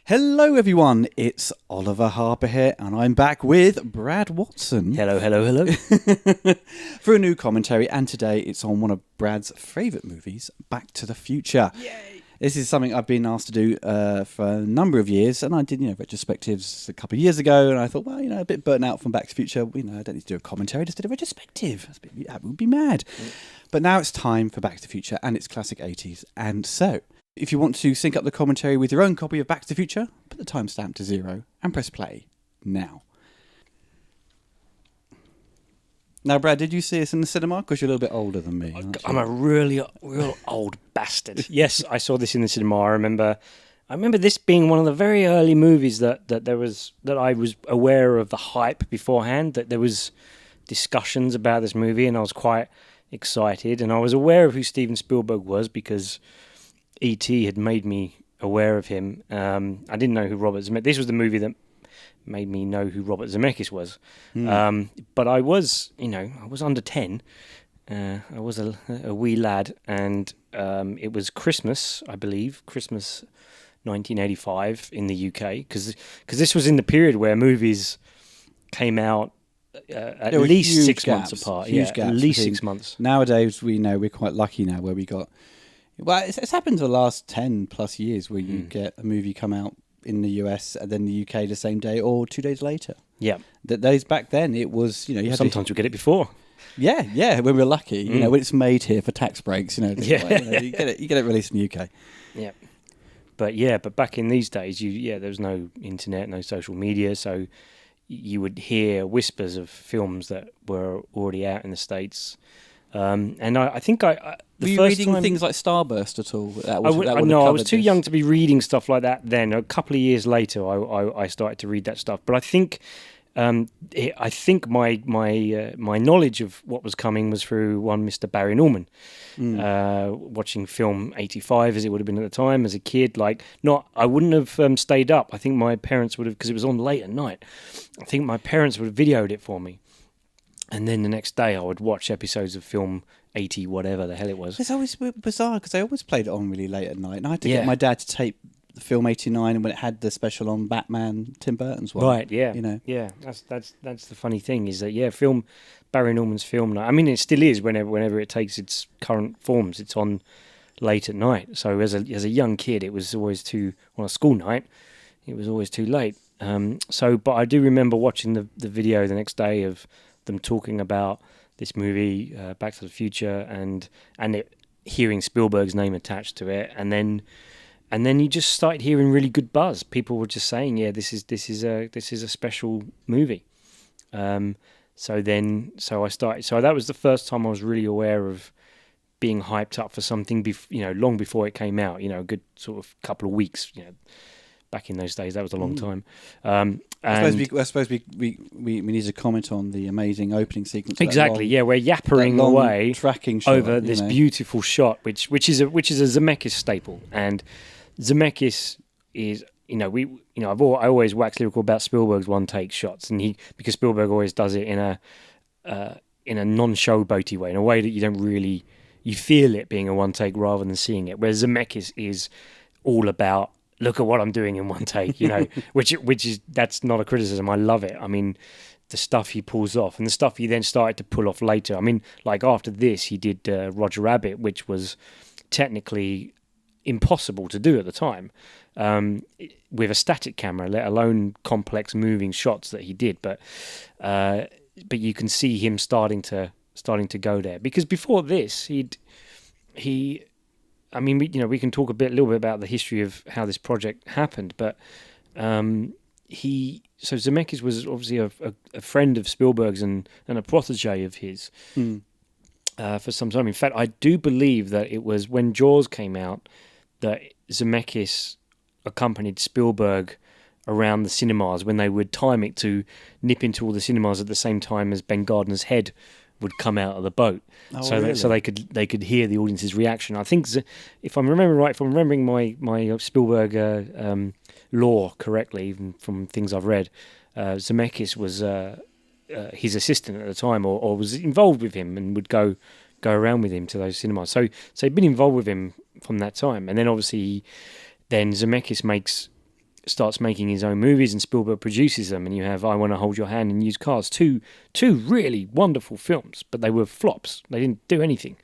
Hello everyone, it's Oliver Harper here and I'm back with Brad Watson. Hello, hello, hello. For a new commentary, and today it's on one of Brad's favourite movies, Back to the Future. Yay! This is something I've been asked to do for a number of years, and I did retrospectives a couple of years ago, and I thought, well, a bit burnt out from Back to the Future, I don't need to do a commentary, just did a retrospective. That would be mad. But now it's time for Back to the Future and its classic 80s, and so if you want to sync up the commentary with your own copy of Back to the Future, put the timestamp to 0 and press play now. Now, Brad, did you see this in the cinema? Because you're a little bit older than me. I'm a real old bastard. Yes, I saw this in the cinema. I remember this being one of the very early movies that I was aware of the hype beforehand, that there was discussions about this movie, and I was quite excited. And I was aware of who Steven Spielberg was because E.T. had made me aware of him. I didn't know who Robert Zemeckis. This was the movie that made me know who Robert Zemeckis was. But I was under 10. I was a wee lad, and it was Christmas, I believe, Christmas 1985 in the UK, because this was in the period where movies came out at least 6 months apart. Huge gaps, at least 6 months. Nowadays, we're quite lucky now where we got. Well, it's happened for the last 10 plus years where you get a movie come out in the US and then the UK the same day or 2 days later. Yeah. Those back then, it was, you had sometimes we get it before. Yeah, when we're lucky, when it's made here for tax breaks, you get it released in the UK. Yeah. But back in these days, there was no internet, no social media, so you would hear whispers of films that were already out in the States. And I think were you reading things like Starburst at all? I was too young to be reading stuff like that then. A couple of years later, I started to read that stuff. But I think my knowledge of what was coming was through one Mr. Barry Norman, watching film 85 as it would have been at the time as a kid. I wouldn't have stayed up. I think my parents would have, because it was on late at night. I think my parents would have videoed it for me. And then the next day I would watch episodes of film 80, whatever the hell it was. It's always bizarre because I always played it on really late at night. And I had to get my dad to tape the film 89 and when it had the special on Batman, Tim Burton's one. Right, yeah. Yeah, that's the funny thing is that, Barry Norman's film, I mean, it still is whenever it takes its current forms, it's on late at night. So as a young kid, it was always on a school night, it was always too late. But I do remember watching the video the next day of them talking about this movie, Back to the Future, and hearing Spielberg's name attached to it, and then you just started hearing really good buzz. People were just saying, "Yeah, this is a special movie." So I started. So that was the first time I was really aware of being hyped up for something. Long before it came out. A good sort of couple of weeks. Back in those days, that was a long time. I suppose we need to comment on the amazing opening sequence. Exactly, we're yappering away tracking shot, over this beautiful shot, which is a Zemeckis staple. And Zemeckis is, I always wax lyrical about Spielberg's one take shots, and because Spielberg always does it in a non-showboaty way, in a way that you feel it being a one take rather than seeing it. Whereas Zemeckis is all about, look at what I'm doing in one take, that's not a criticism. I love it. I mean, the stuff he pulls off and the stuff he then started to pull off later. I mean, after this, he did Roger Rabbit, which was technically impossible to do at the time with a static camera, let alone complex moving shots that he did. But you can see him starting to go there, because before this, I mean, we can talk a little bit about the history of how this project happened, but Zemeckis was obviously a friend of Spielberg's and a protege of his for some time. In fact, I do believe that it was when Jaws came out that Zemeckis accompanied Spielberg around the cinemas when they would time it to nip into all the cinemas at the same time as Ben Gardner's head would come out of the boat, so they could hear the audience's reaction. I think, if I'm remembering my Spielberg lore correctly, even from things I've read, Zemeckis was his assistant at the time, or was involved with him and would go around with him to those cinemas. So he'd been involved with him from that time, and then obviously, Zemeckis makes starts making his own movies, and Spielberg produces them. And you have I Want to Hold Your Hand and Used Cars, two really wonderful films, but they were flops. They didn't do anything.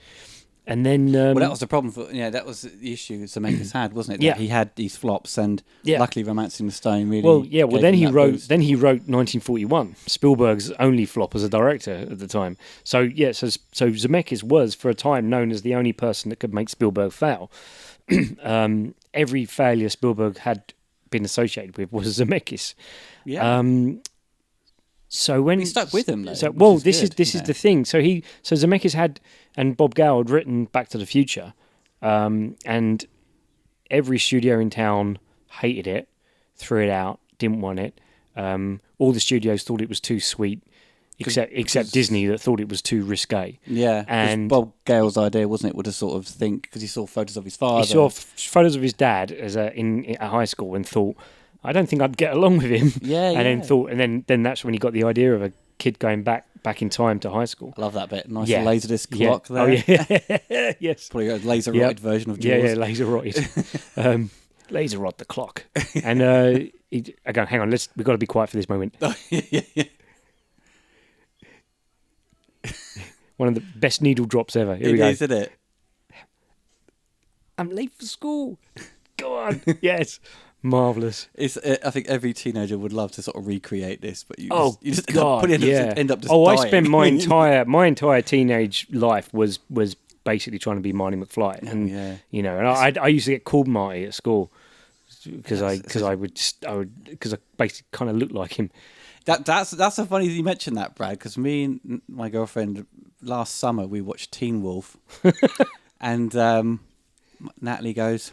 And then, well, that was the problem that was the issue Zemeckis had, wasn't it? That he had these flops, and luckily, Romancing the Stone really. Well, then he wrote 1941, Spielberg's only flop as a director at the time. So Zemeckis was for a time known as the only person that could make Spielberg fail. Every failure Spielberg had been associated with was Zemeckis. Yeah. So when he stuck with him, though. This is the thing. So Zemeckis had and Bob Gale had written Back to the Future, and every studio in town hated it, threw it out, didn't want it. All the studios thought it was too sweet, except Disney, that thought it was too risque. Yeah, and Bob Gale's idea, wasn't it, would to sort of think, because he saw photos of his father. He saw photos of his dad in high school and thought, I don't think I'd get along with him. And then that's when he got the idea of a kid going back in time to high school. I love that bit. Nice laserdisc clock there. Oh yeah, yes. Probably a laser-rotted version of Jaws. Yeah, laser-rotted. Laser-rot the clock. And again, hang on, we've got to be quiet for this moment. Yeah. One of the best needle drops ever. Here it we go. Is, isn't it? I'm late for school. Go on. Yes. Marvellous. I think every teenager would love to sort of recreate this, but you just end up just dying. I spent my entire teenage life was basically trying to be Marty McFly, and and I used to get called Marty at school because I basically kind of looked like him. That's so funny that you mentioned that, Brad, because me and my girlfriend last summer we watched Teen Wolf, and Natalie goes,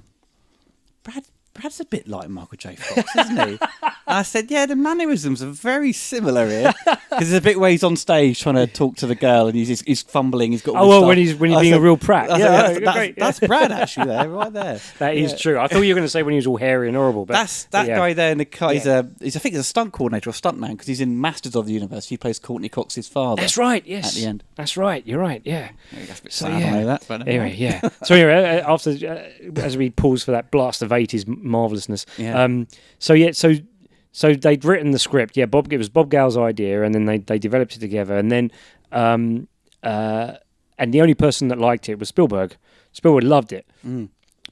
Brad's a bit like Michael J. Fox, isn't he? And I said, yeah, the mannerisms are very similar here. Because there's a bit where he's on stage trying to talk to the girl and he's fumbling, he's got when he's being a real prat. That's Brad actually there, right there. That is true. I thought you were going to say when he was all hairy and horrible. But that guy there in the car, I think he's a stunt coordinator or stuntman, because he's in Masters of the Universe. He plays Courtney Cox's father. That's right, yes. At the end. That's right, you're right, yeah. That's a bit sad, I know that. But anyway, yeah. So anyway, after, as we pause for that blast of 80s marvellousness. Yeah. So they'd written the script. Yeah, it was Bob Gale's idea, and then they developed it together. And then, and the only person that liked it was Spielberg. Spielberg loved it.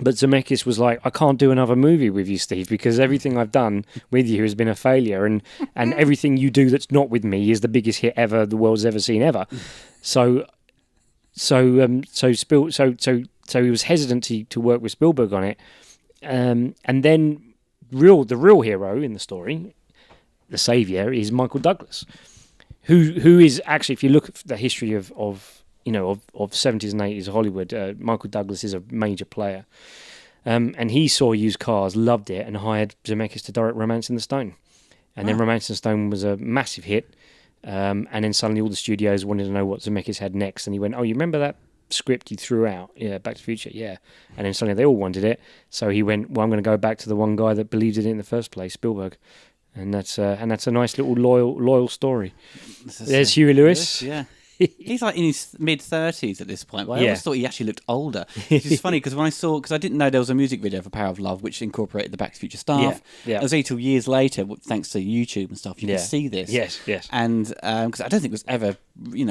But Zemeckis was like, I can't do another movie with you, Steve, because everything I've done with you has been a failure, and everything you do that's not with me is the biggest hit ever the world's ever seen ever. So he was hesitant to work with Spielberg on it. And then the real hero in the story, the saviour, is Michael Douglas, who is actually, if you look at the history of 70s and 80s Hollywood, Michael Douglas is a major player. And he saw Used Cars, loved it, and hired Zemeckis to direct Romancing the Stone. And then Romancing the Stone was a massive hit. And then suddenly all the studios wanted to know what Zemeckis had next. And he went, oh, you remember that script you threw out? Yeah, Back to the Future, yeah. And then suddenly they all wanted it. So he went, well, I'm going to go back to the one guy that believed in it in the first place, Spielberg. And that's a nice little loyal story. There's Huey Lewis. Yeah. He's like in his mid-30s at this point. Well, I always thought he actually looked older. Which is funny, because because I didn't know there was a music video for Power of Love which incorporated the Back to the Future stuff. Yeah. It was until years later, thanks to YouTube and stuff, you can see this. Yes. And because I don't think it was ever,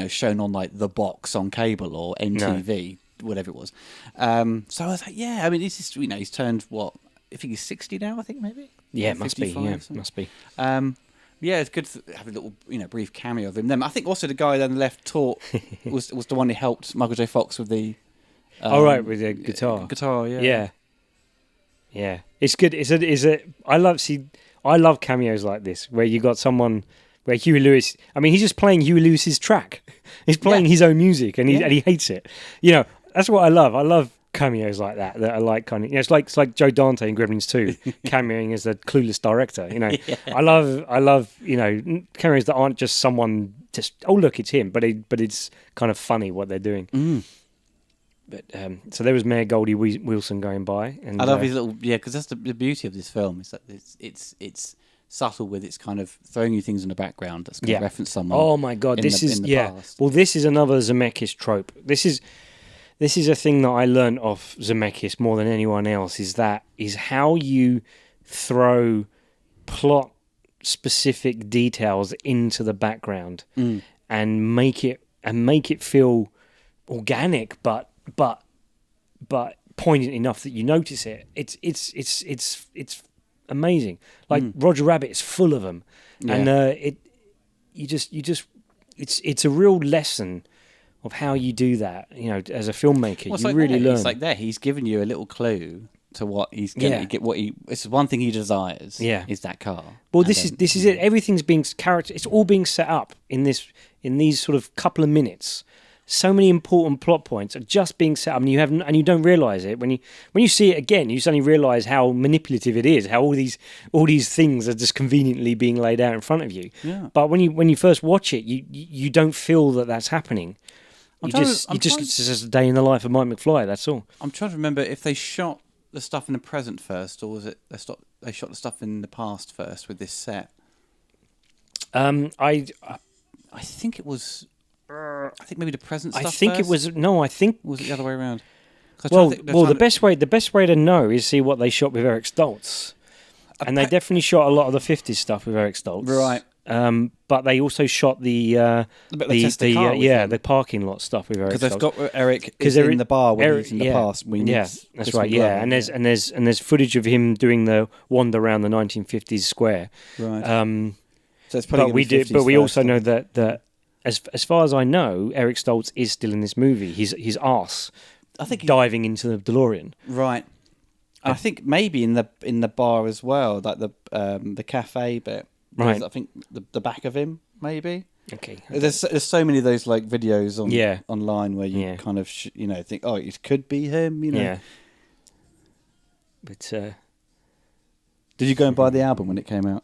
shown on like The Box on cable or MTV, whatever it was. So I was like, he's just, he's turned what? I think he's 60 now, I think, maybe? Yeah, it must be. Yeah, must be. Yeah, it's good to have a little, brief cameo of him. Then I think also the guy on the left was the one who helped Michael J. Fox with the. With the guitar. Guitar, yeah. Yeah. It's good. I love cameos like this where you got someone where Huey Lewis. I mean, he's just playing Huey Lewis's track. He's playing his own music, and he hates it. That's what I love. I love cameos like that are like kind of, it's like Joe Dante in Gremlins 2 cameoing as a clueless director. I love cameos that aren't just someone just, oh look, it's him, but it's kind of funny what they're doing. But so there was Mayor Goldie Wilson going by, and I love his little because that's the beauty of this film, is that it's subtle with its kind of throwing you things in the background that's going to reference someone. Oh my god, this is past. Well, this is another Zemeckis trope. This is a thing that I learned off Zemeckis more than anyone else, is how you throw plot specific details into the background and make it feel organic, but poignant enough that you notice it. It's amazing. Like Roger Rabbit is full of them, and it's a real lesson of how you do that. You know, as a filmmaker, you really learn. It's like there, he's given you a little clue to what he's going to get. What he, it's one thing he desires. Yeah. Is that car. Well, this is it. Everything's being it's all being set up in these sort of couple of minutes. So many important plot points are just being set up, and you don't realize it when you see it again. You suddenly realize how manipulative it is, how all these things are just conveniently being laid out in front of you. Yeah. But when you first watch it, you don't feel that that's happening. It's just a day in the life of Mike McFly. That's all. I'm trying to remember if they shot the stuff in the present first, or was it they shot the stuff in the past first with this set. I think it was. I think maybe the present stuff. I think first? it was no. I think was it the other way around? The best way to know is see what they shot with Eric Stoltz, and they definitely shot a lot of the '50s stuff with Eric Stoltz, right? But they also shot the parking lot stuff with Eric Stoltz. Because they've got Eric in the bar when he's in the past. That's right. Yeah, and there's footage of him doing the wander around the 1950s square. Right. So it's probably we also know that. As far as I know, Eric Stoltz is still in this movie. His arse, I think, diving into the DeLorean. Right. I think maybe in the bar as well, like the cafe bit. Right. I think the back of him maybe. Okay. There's so many of those like videos online where you kind of think, oh, it could be him. Yeah. But did you go and buy the album when it came out?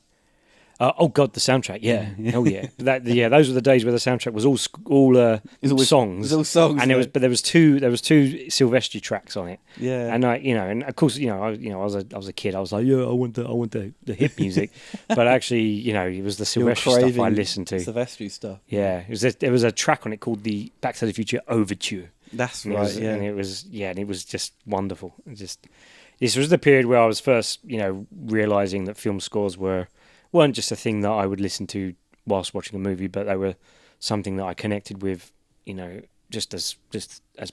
Oh God, the soundtrack, yeah. Oh yeah, those were the days where the soundtrack was all songs. It was all songs, and there was two Silvestri tracks on it. Yeah, and and of course, I was a kid. I was like, I want the hip music, but actually, it was the Silvestri stuff I listened to. Silvestri stuff. Yeah, there was a track on it called the Back to the Future Overture. That's right. And it was just wonderful. This was the period where I was first, realizing that film scores weren't just a thing that I would listen to whilst watching a movie, but they were something that I connected with, just as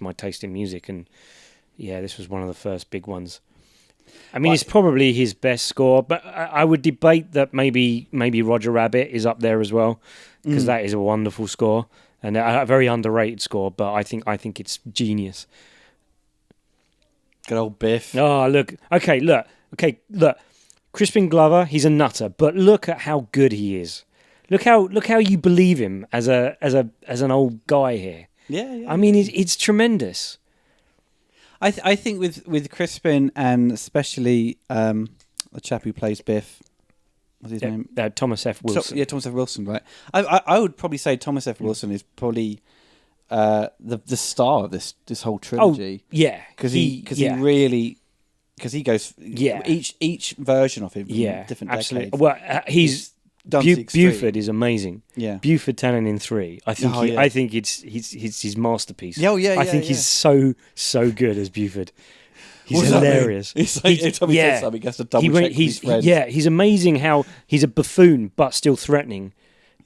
my taste in music. And this was one of the first big ones. I mean, it's probably his best score, but I would debate that maybe Roger Rabbit is up there as well, because that is a wonderful score and a very underrated score. But I think it's genius. Good old Biff. Oh, look. Okay, look. Crispin Glover, he's a nutter, but look at how good he is. Look how you believe him as an old guy here. Yeah. I mean, it's tremendous. I think with Crispin and especially the chap who plays Biff, what's his name? Thomas F. Wilson. Thomas F. Wilson, right? I would probably say Thomas F. Wilson is probably the star of this whole trilogy. Oh, yeah, because he goes each version of him from different absolutely. decades. Well, he's Buford is amazing. Yeah, Buford Tannen in 3. I think I think it's his masterpiece. I think he's so good as Buford. He's hilarious. He's like every time he says something, he has to double check with his friends. Yeah, he's amazing. How he's a buffoon but still threatening.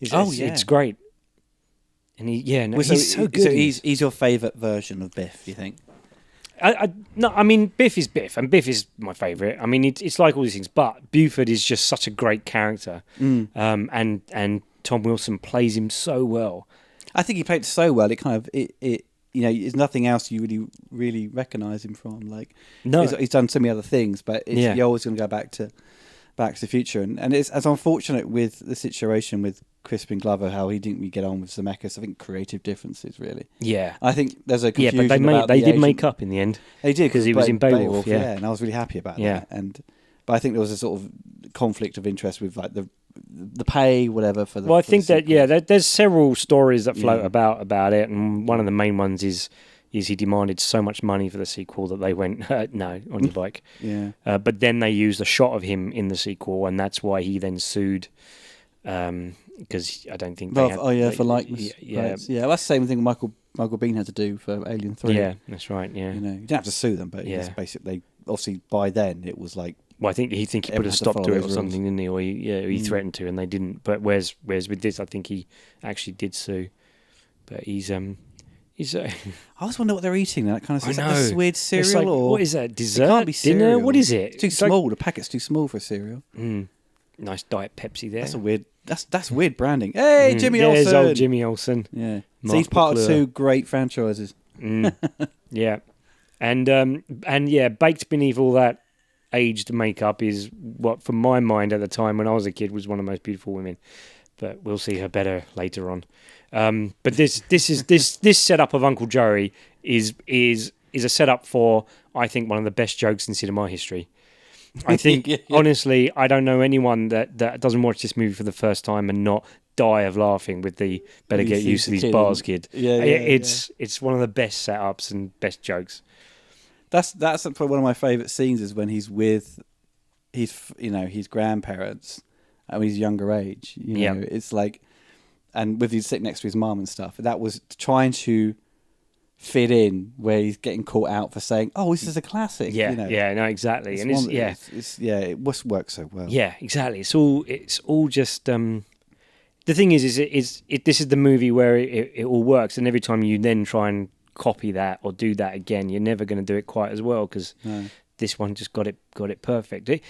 It's great. And he's so good. So he's your favourite version of Biff, do you think? I mean, Biff is Biff, and Biff is my favourite. I mean, it's like all these things, but Buford is just such a great character, and Tom Wilson plays him so well. I think he played so well. It kind of there's nothing else you really recognise him from. Like, no, he's done so many other things, but you're always going to go back to the Future, and it's as unfortunate with the situation with Crispin Glover, how he didn't really get on with Zemeckis. I think creative differences, really. Yeah, I think there's a confusion. Yeah, but they did make up in the end. They did because he was in Beowulf. Yeah, and I was really happy about that. But I think there was a sort of conflict of interest with like the pay, whatever. For the I think that there's several stories that float about it, and one of the main ones is he demanded so much money for the sequel that they went no on your bike. But then they used a shot of him in the sequel, and that's why he then sued. Because I don't think for likeness. Right. Yeah, that's the same thing Michael Biehn had to do for Alien 3. Yeah, that's right. Yeah, you don't have to sue them, but it's basically obviously by then it was like Well, I think he put a Everyone had to stop follow to it or those rules. something, didn't he? Or he threatened to, and they didn't. But whereas with this, I think he actually did sue. But he's I always wonder what they're eating. That kind of I stuff. know. This weird cereal, It's like, or what is that? Dessert? It can't be Dinner? cereal. What is it? It's too It's like- small. The packet's too small for a cereal. Nice Diet Pepsi there. That's a weird. That's weird branding. Hey, Jimmy There's Olsen. old Jimmy Olsen. Yeah. Mark So he's part of McClure. 2 great franchises. Yeah, and yeah, baked beneath all that aged makeup is what, from my mind at the time when I was a kid, was one of the most beautiful women. But we'll see her better later on. But this setup of Uncle Joey is a setup for, I think, one of the best jokes in cinema history. I think Yeah. honestly, I don't know anyone that doesn't watch this movie for the first time and not die of laughing with the "better He get sees used to the these kid bars, and- kid." Yeah, It's one of the best setups and best jokes. That's probably one of my favourite scenes is when he's with his grandparents at his younger age. You know, it's like, and with he's sitting next to his mum and stuff. That was trying to fit in where he's getting caught out for saying, "Oh, this is a classic." Yeah, you know? no, exactly, and it must work so well. Yeah, exactly. It's all just. The thing is this is the movie where it all works, and every time you then try and copy that or do that again, you're never going to do it quite as well because this one just got it perfect. The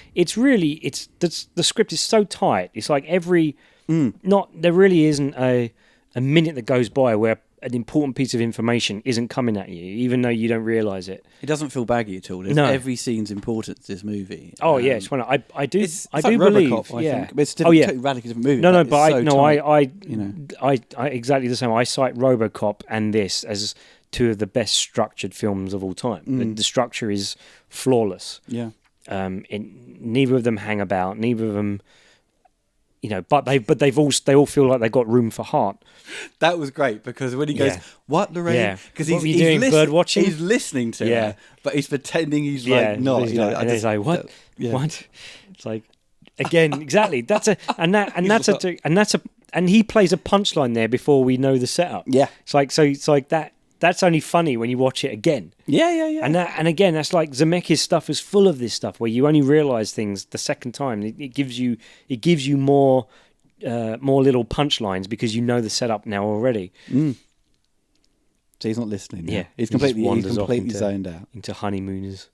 script is so tight. It's like there really isn't a minute that goes by where an important piece of information isn't coming at you, even though you don't realise it. It doesn't feel baggy at all. No. Every scene's important to this movie. Oh yeah, it's one. I do It's I like do believe. RoboCop, I think. But it's a totally radically different movie. No, but it's so tight, I exactly the same. I cite RoboCop and this as 2 of the best structured films of all time. The structure is flawless. Yeah. Neither of them hang about. Neither of them, but they all feel like they've got room for heart. That was great because when he goes, "What, Lorraine?" Yeah. Because What were you doing, bird watching? He's listening to Yeah. her, but he's pretending he's Yeah, like not. and he's like, "What? Yeah. What?" It's like, again, exactly. That's and he plays a punchline there before we know the setup. Yeah. It's like that. That's only funny when you watch it again. Yeah. And again, that's like Zemeckis' stuff is full of this stuff where you only realise things the second time. It gives you more little punchlines because you know the setup now already. So he's not listening. Yeah, He's he just completely wanders off zoned out. into Honeymooners.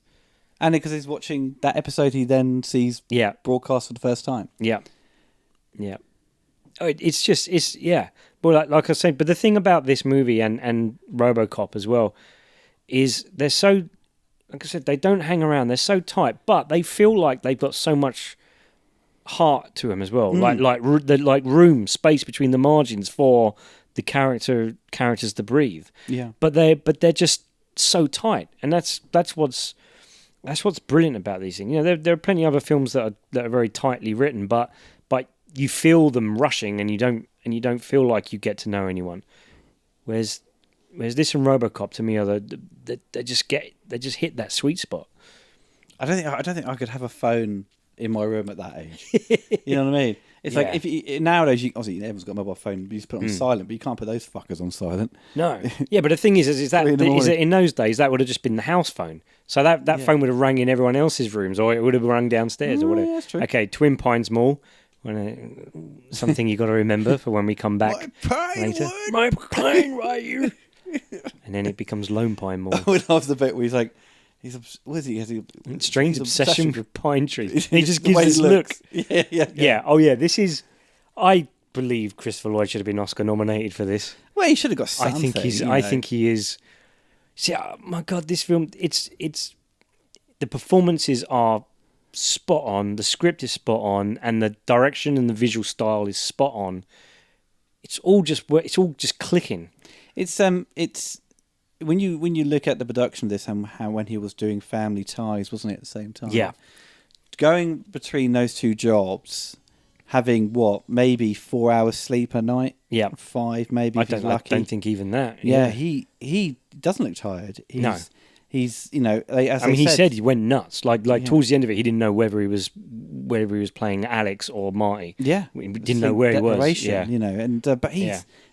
And because he's watching that episode, he then sees Yeah, broadcast for the first time. yeah. Oh, it's Well, like I said, but the thing about this movie and RoboCop as well is they're so, like I said, they don't hang around. They're so tight, but they feel like they've got so much heart to them as well. Like room, space between the margins for the characters to breathe. Yeah. But they're just so tight, and that's what's brilliant about these things. There are plenty of other films that are very tightly written, but you feel them rushing, and you don't feel like you get to know anyone. Whereas this and RoboCop to me are they just hit that sweet spot. I don't think I could have a phone in my room at that age. You know what I mean? It's like nowadays, obviously everyone's got a mobile phone. You just put it on silent, but you can't put those fuckers on silent. No, yeah, but the thing is that in those days that would have just been the house phone. So that phone would have rang in everyone else's rooms, or it would have rang downstairs, or whatever. Yeah, that's true. Okay, Twin Pines Mall. Something you got to remember for when we come back later. My pine wood. And then it becomes Lone Pine Mall. I love the bit where he's like, what is he? Strange his obsession with pine trees. He just The gives way this he look. looks. Yeah. Yeah. Oh yeah. This is. I believe Christopher Lloyd should have been Oscar nominated for this. Well, he should have got something. I think he is. See, oh my God, this film. It's the performances are spot on. The script is spot on, and the direction and the visual style is spot on. It's all just clicking. It's when you look at the production of this and how when he was doing Family Ties, wasn't it at the same time? Yeah. Going between those 2 jobs, having maybe 4 hours sleep a night. Yeah. 5 maybe. I if he's don't lucky. think even that. Yeah, he doesn't look tired. He's he said he went nuts. Like towards the end of it, he didn't know whether he was playing Alex or Marty. Yeah, he didn't know where he was. Yeah, and but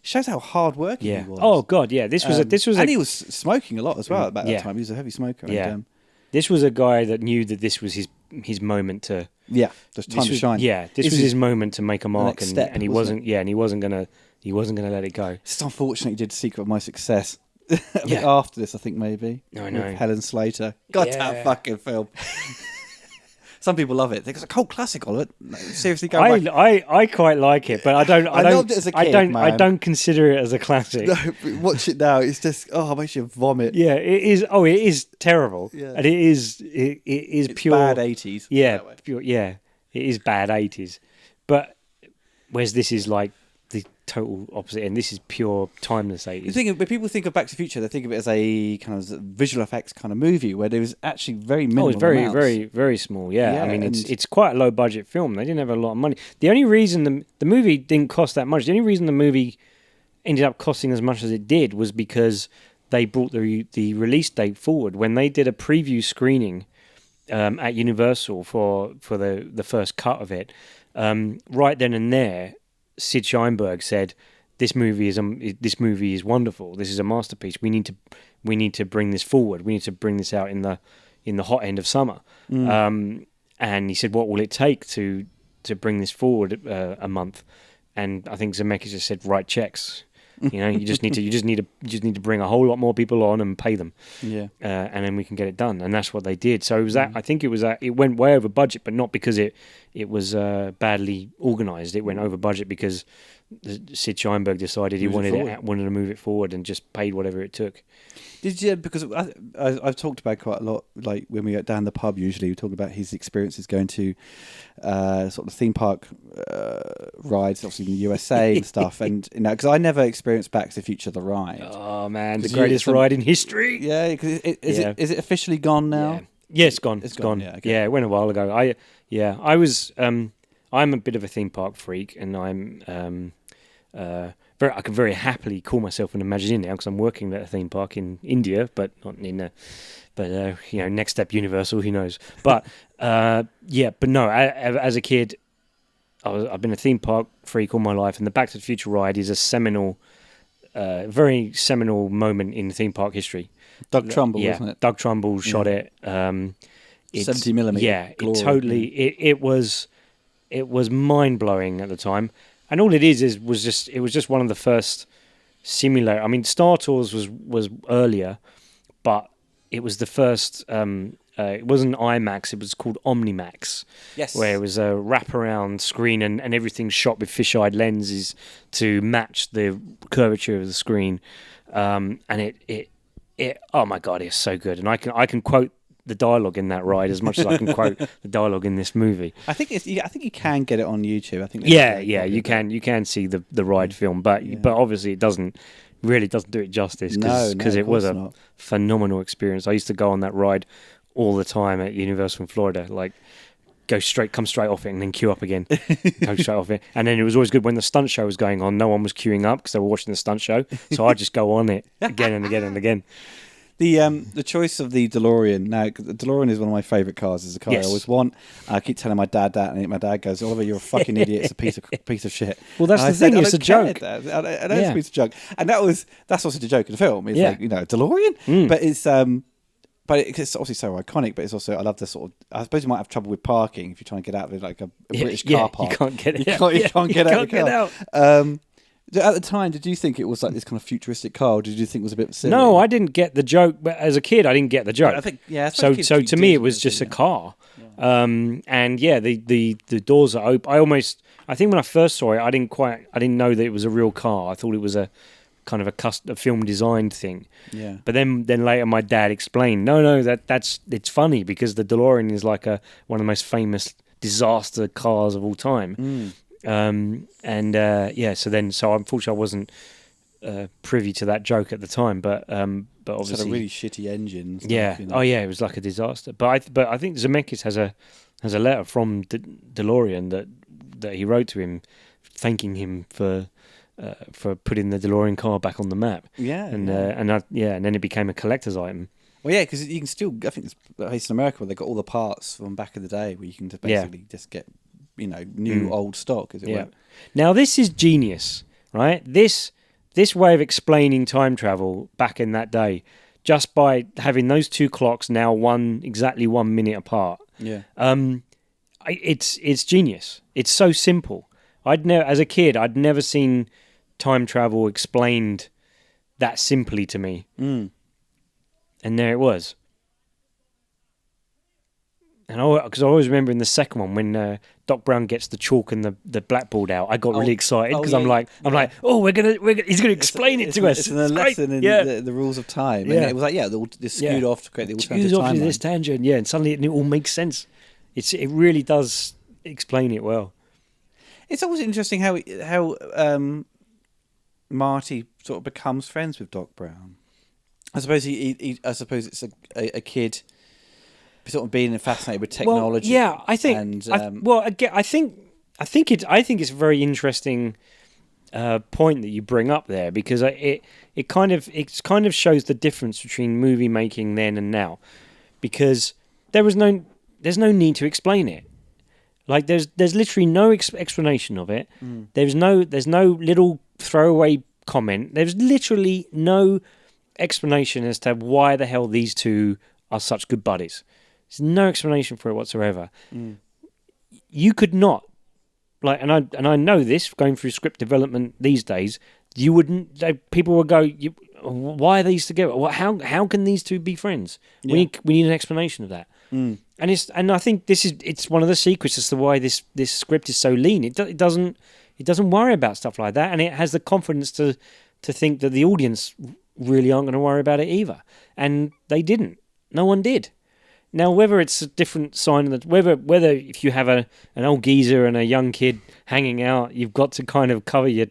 shows how hard working he was. Oh God, yeah. This was and he was smoking a lot as well at that time. He was a heavy smoker. Yeah. And, this was a guy that knew that this was his moment to. Yeah, just time to shine. Yeah, this was his moment to make a mark, and he wasn't. It? Yeah, and he wasn't gonna let it go. It's unfortunate he did Secret of My Success. After this, I think maybe. I know. With Helen Slater. God, that fucking film. Some people love it. It's a cult classic, Oliver. Seriously, go back. I quite like it, but I don't. I loved it as a kid, I don't consider it as a classic. No, but watch it now. It's just it makes you vomit. Yeah, it is. Oh, it is terrible. Yeah. And it is. It's pure bad 80s. Yeah, pure. Yeah, it is bad 80s. But whereas this is like the total opposite, and this is pure timeless 80s. When people think of Back to the Future, they think of it as a kind of visual effects kind of movie where there was actually very minimal. Oh, it's very, amounts. very, very small. Yeah, I mean, it's quite a low budget film. They didn't have a lot of money. The only reason the movie didn't cost that much, the only reason the movie ended up costing as much as it did was because they brought the release date forward. When they did a preview screening at Universal for the first cut of it, right then and there, Sid Sheinberg said, "This movie is wonderful. This is a masterpiece. We need to bring this forward. We need to bring this out in the hot end of summer." And he said, "What will it take to bring this forward a month?" And I think Zemeckis just said, "Write checks. You just need to bring a whole lot more people on and pay them. Yeah, and then we can get it done." And that's what they did. So it was that. I think it was that. It went way over budget, but not because it was badly organised. It went over budget because Sid Sheinberg decided he wanted to move it forward and just paid whatever it took. Did you? Because I've talked about quite a lot. Like when we go down the pub, usually we talk about his experiences going to sort of theme park rides, obviously in the USA and stuff. And because I never experienced Back to the Future the ride. Oh man, the greatest ride in history. Yeah, because is it officially gone now? Yeah. Yeah, it's gone. It's gone. Yeah, okay. It went a while ago. I was. I'm a bit of a theme park freak, and I'm. I can very happily call myself an Imagineer now because I'm working at a theme park in India, but not in next step Universal, who knows? But but no, as a kid, I've been a theme park freak all my life, and the Back to the Future ride is a very seminal moment in theme park history. Doug Trumbull, wasn't it? Doug Trumbull shot it. 70mm. Yeah, glory. It totally. It was mind blowing at the time. And all it was just one of the first simulator. I mean, Star Tours was earlier, but it was the first. It wasn't IMAX; it was called OmniMax. Yes, where it was a wraparound screen and everything shot with fisheye lenses to match the curvature of the screen. And it oh my god, it's so good. And I can quote the dialogue in that ride as much as I can quote the dialogue in this movie. I think you can get it on YouTube. I think you can see the ride film, but obviously it doesn't do it justice because it was a phenomenal experience. I used to go on that ride all the time at Universal in Florida, like come straight off it and then queue up again, go straight off it. And then it was always good when the stunt show was going on. No one was queuing up because they were watching the stunt show, so I'd just go on it again and again and again. The choice of the DeLorean. Now, the DeLorean is one of my favourite cars. It's a car I always want. I keep telling my dad that, and my dad goes, "Oliver, you're a fucking idiot. It's a piece of shit." Well, that's the thing. It's a joke. I know it's a piece of joke, and that's also the joke in the film. It's like, DeLorean, but it's it's obviously so iconic. But it's also, I love the sort of. I suppose you might have trouble with parking if you're trying to get out of like a British car park. You can't get it. You can't get out. At the time, did you think it was like this kind of futuristic car, or did you think it was a bit silly? No, I didn't get the joke. But as a kid, I didn't get the joke. I think, so to me, it was just a car. Yeah. The doors are open. I think when I first saw it, I didn't know that it was a real car. I thought it was a kind of a film designed thing. Yeah. But then later, my dad explained, no, it's funny because the DeLorean is like one of the most famous disaster cars of all time. So unfortunately I wasn't privy to that joke at the time, but obviously it's had a really shitty engine. It was like a disaster. But I think Zemeckis has a letter from DeLorean that he wrote to him, thanking him for putting the DeLorean car back on the map. And then it became a collector's item. Well, yeah, because you can still. I think it's based in America where they got all the parts from back in the day, where you can just get new old stock, as it were. Now this is genius, right? This way of explaining time travel back in that day, just by having those two clocks now exactly 1 minute apart, Yeah. It's genius. It's so simple. As a kid, I'd never seen time travel explained that simply to me, and there it was. And because I always remember in the second one when Doc Brown gets the chalk and the blackboard out, I got really excited because I'm like, oh, he's gonna explain it to us. It's a lesson in the rules of time. And it was like, they skewed off to create the alternative timeline. Off to this tangent, and suddenly it all makes sense. It really does explain it well. It's always interesting how Marty sort of becomes friends with Doc Brown. I suppose I suppose it's a kid sort of being fascinated with technology. Well, yeah, I think. And, I think it's a very interesting point that you bring up there, because it kind of shows the difference between movie making then and now, because there's no need to explain it. Like there's literally no explanation of it. There's no little throwaway comment. There's literally no explanation as to why the hell these two are such good buddies. There's no explanation for it whatsoever. You could not, and I know this going through script development these days. You wouldn't. People would go, "Why are these together? How can these two be friends?" We need an explanation of that. And I think it's one of the secrets as to why this script is so lean. It doesn't worry about stuff like that, and it has the confidence to think that the audience really aren't going to worry about it either. And they didn't. No one did. Now, whether it's a different sign, whether if you have an old geezer and a young kid hanging out, you've got to kind of cover your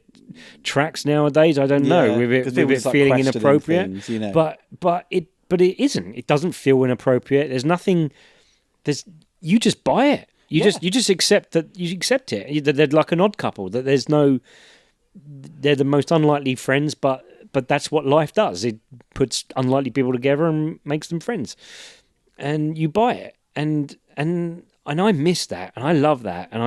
tracks nowadays. I don't know, with it feeling inappropriate. Things, you know. But it isn't. It doesn't feel inappropriate. There's nothing. You just buy it. You just accept that. You accept it. They're like an odd couple. That they're the most unlikely friends, but that's what life does. It puts unlikely people together and makes them friends. And you buy it, and I miss that, and I love that, and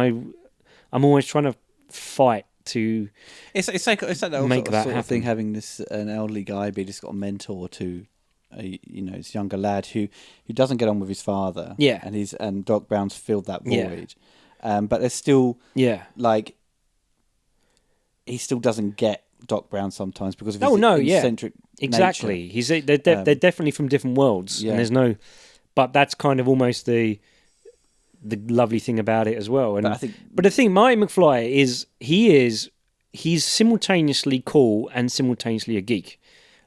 I'm always trying to fight to. It's like that make that sort happen. Of thing. Having an elderly guy be just got a mentor to, this younger lad who doesn't get on with his father. Yeah, and Doc Brown's filled that void, but there's still like he still doesn't get Doc Brown sometimes because of his eccentric exactly. nature. They're definitely from different worlds, and there's no. But that's kind of almost the lovely thing about it as well. And but the thing, Marty McFly he's simultaneously cool and simultaneously a geek.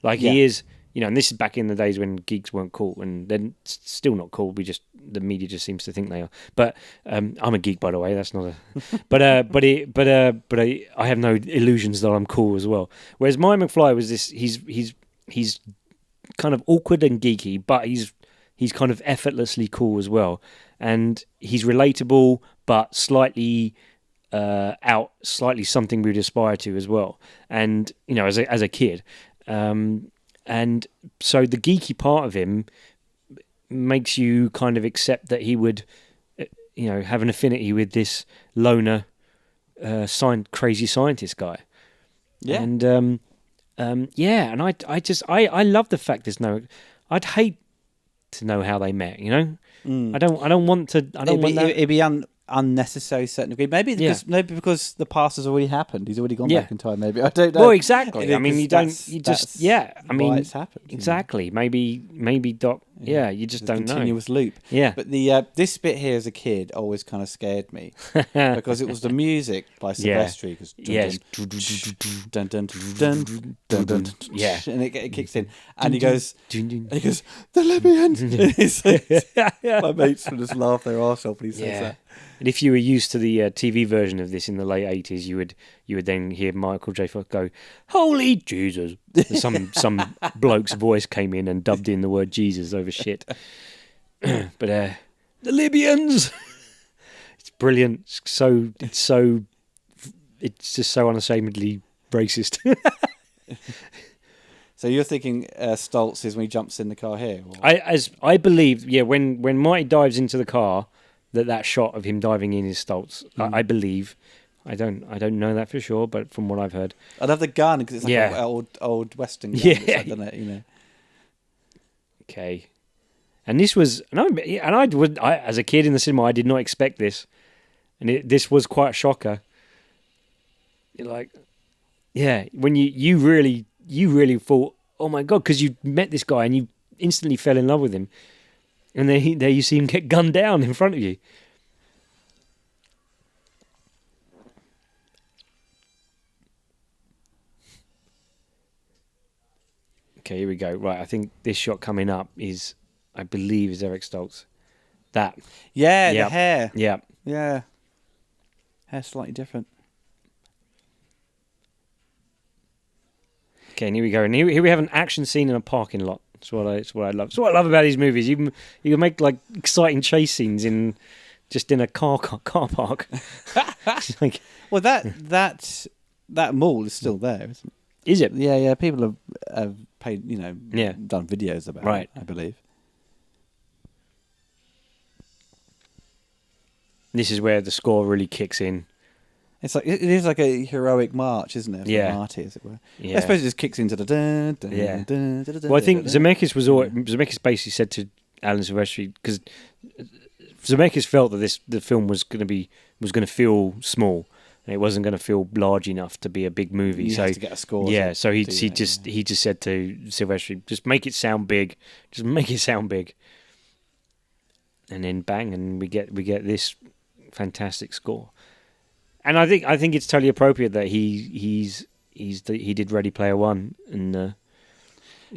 Like he is, and this is back in the days when geeks weren't cool, and they're still not cool. The media just seems to think they are. But I'm a geek, by the way. That's not a. But I have no illusions that I'm cool as well. Whereas Marty McFly was this. He's kind of awkward and geeky, but he's kind of effortlessly cool as well, and he's relatable, but slightly slightly something we'd aspire to as well. And as a kid, and so the geeky part of him makes you kind of accept that he would, have an affinity with this loner, crazy scientist guy. Yeah, and and I love the fact there's no. I'd hate to know how they met, I don't want to. I don't want that. It'd be unnecessary, to a certain degree. Maybe because the past has already happened. He's already gone back in time. Maybe I don't know. Well, exactly. I mean, I mean, it's happened. Exactly. Maybe Doc. Yeah, you just don't know. Continuous loop. Yeah. But this bit here as a kid always kind of scared me because it was the music by Silvestri. Yes. Dun dun dun dun dun. Yeah. And it kicks in, and he goes, the Libyans. My mates would just laugh their arse off when he says that. And if you were used to the TV version of this in the late 80s, you would then hear Michael J. Fox go, "Holy Jesus!" Some bloke's voice came in and dubbed in the word Jesus over shit. But the Libyans, it's brilliant. It's just so unashamedly racist. So you're thinking Stoltz is when he jumps in the car here? Or? I believe, when Marty dives into the car, that shot of him diving in is Stoltz. I believe. I don't know that for sure, but from what I've heard, I love the gun because it's like an old Western gun. Yeah, Okay. And this was, as a kid in the cinema, I did not expect this, and this was quite a shocker. Like, yeah, when you really thought, oh my god, because you met this guy and you instantly fell in love with him, and then there you see him get gunned down in front of you. Okay, here we go. Right, I think this shot coming up I believe is Eric Stoltz. That. Yeah, the hair. Yeah. Yeah. Hair's slightly different. Okay, and here we go. And here we have an action scene in a parking lot. That's what I love. That's what I love about these movies. You can make like exciting chase scenes in a car park. Like, well, that mall is still there, isn't it? Is it? Yeah. People have paid, done videos about it, I believe. This is where the score really kicks in. It's like it is like a heroic march, isn't it? Yeah, marty, as it were. Yeah. I suppose it just kicks into the dun, dun, yeah. Dun, dun, dun, well, I think dun, Zemeckis Zemeckis basically said to Alan Silvestri, because Zemeckis felt that the film was going to feel small. And it wasn't going to feel large enough to be a big movie. You have to get a score. Yeah, so he just said to Silvestri, just make it sound big. Just make it sound big. And then bang, and we get this fantastic score. And I think it's totally appropriate that he did Ready Player One, and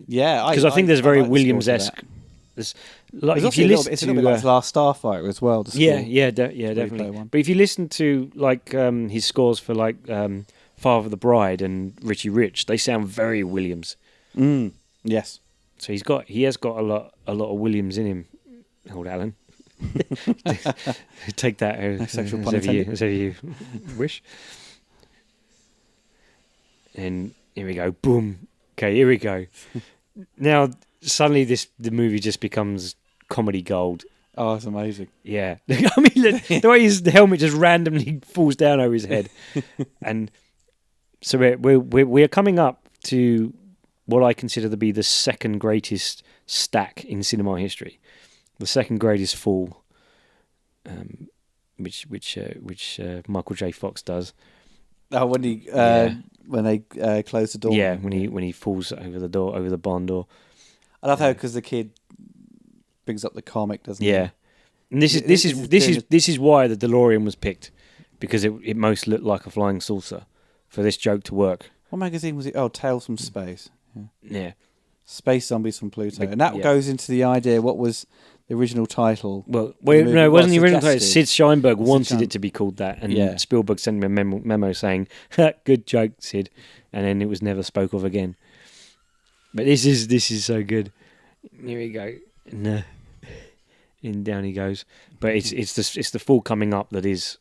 because I think there's very Williams-esque. It's a little bit like Last Starfighter as well. Definitely. But if you listen to like his scores for like Father of the Bride and Richie Rich, they sound very Williams. Yes. So he has got a lot of Williams in him. Hold Alan. Take that as you wish. And here we go. Boom. Okay, here we go. Now suddenly the movie just becomes comedy gold. Oh, it's amazing. Yeah. I mean, the way his helmet just randomly falls down over his head. And so we're coming up to what I consider to be the second greatest stack in cinema history. The second greatest fall, which Michael J. Fox does. Oh, when they close the door. Yeah, when he falls over the barn door. I love how because the kid brings up the comic, doesn't he? Yeah, and this is why the DeLorean was picked, because it most looked like a flying saucer for this joke to work. What magazine was it? Oh, Tales from Space. Yeah. Space Zombies from Pluto, and that goes into the idea. What was the original title? No, it wasn't the original title. Sid Sheinberg wanted it to be called that, and Spielberg sent him a memo saying, "Good joke, Sid," and then it was never spoke of again. But this is so good. Here we go, and down he goes. But it's the fall coming up that is,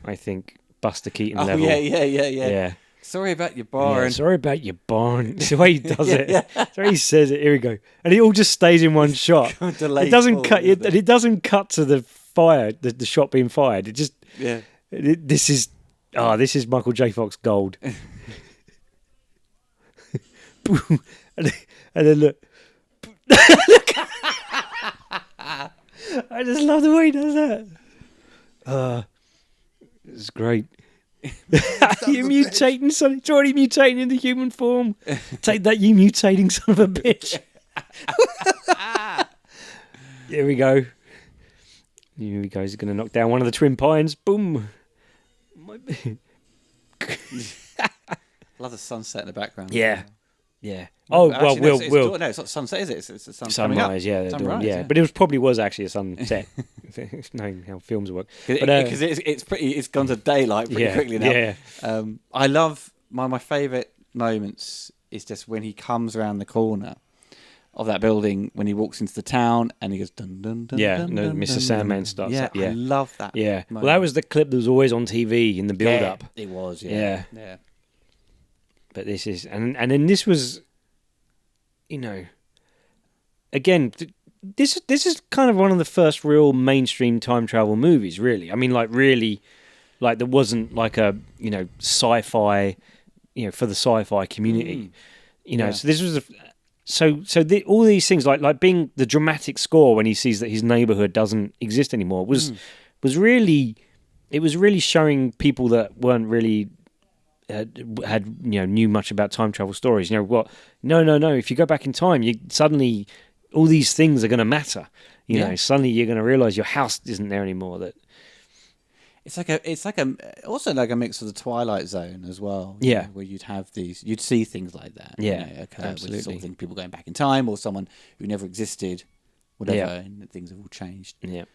I think, Buster Keaton level. Yeah. Sorry about your barn. Yeah, sorry about your barn. It's the way he does it. It's the way he says it. Here we go. And it all just stays in one shot. It doesn't cut. It doesn't cut to the fire. The shot being fired. It just. Yeah. This is Michael J. Fox gold. and then look. I just love the way he does that. It's great. You mutating son? It's already mutating into human form. Take that, you mutating son of a bitch. Here we go. Here we go. He's going to knock down one of the twin pines. Boom. Love the sunset in the background. Yeah. Oh, actually, well, no, it's not sunset, is it? It's the sun sunrise. Yeah, sunrise, yeah. But it probably was actually a sunset. Knowing how films work, because it's gone to daylight pretty quickly now. Yeah. I love my favourite moments is just when he comes around the corner of that building when he walks into the town and he goes dun dun dun. Yeah, dun, no, dun, Mr. Dun, Sandman dun. starts. Yeah, I love that. Yeah, moment. well, that was the clip that was always on TV in the build-up. It was. Yeah. But this is, and then this was, again, this is kind of one of the first real mainstream time travel movies, really. I mean, really, there wasn't like a, sci-fi, for the sci-fi community. So this was all these things like being the dramatic score when he sees that his neighborhood doesn't exist anymore was really, it was really showing people that weren't really had knew much about time travel stories. No, if you go back in time, you suddenly all these things are going to matter. Suddenly you're going to realize your house isn't there anymore. That also like a mix of the Twilight Zone as well. Yeah. Where you'd see things like that. Yeah, Occur absolutely. with something, people going back in time, or someone who never existed, whatever, and things have all changed. Yeah.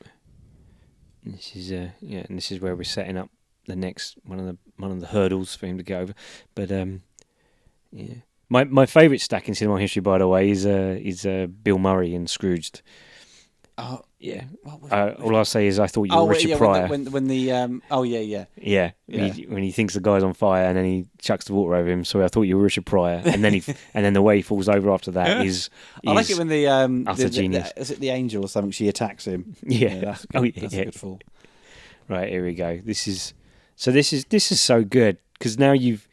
This is and this is where we're setting up the next one of the hurdles for him to go over. But my favourite stack in cinema history, by the way, is Bill Murray in Scrooged. Oh yeah. All I'll say is I thought you were Richard yeah, Pryor. When he thinks the guy's on fire and then he chucks the water over him. So I thought you were Richard Pryor, and then the way he falls over after that is I like it when the genius. Is it the angel or something? She attacks him. Yeah. That's good. That's a good fall. Right, here we go. This is so good because now you've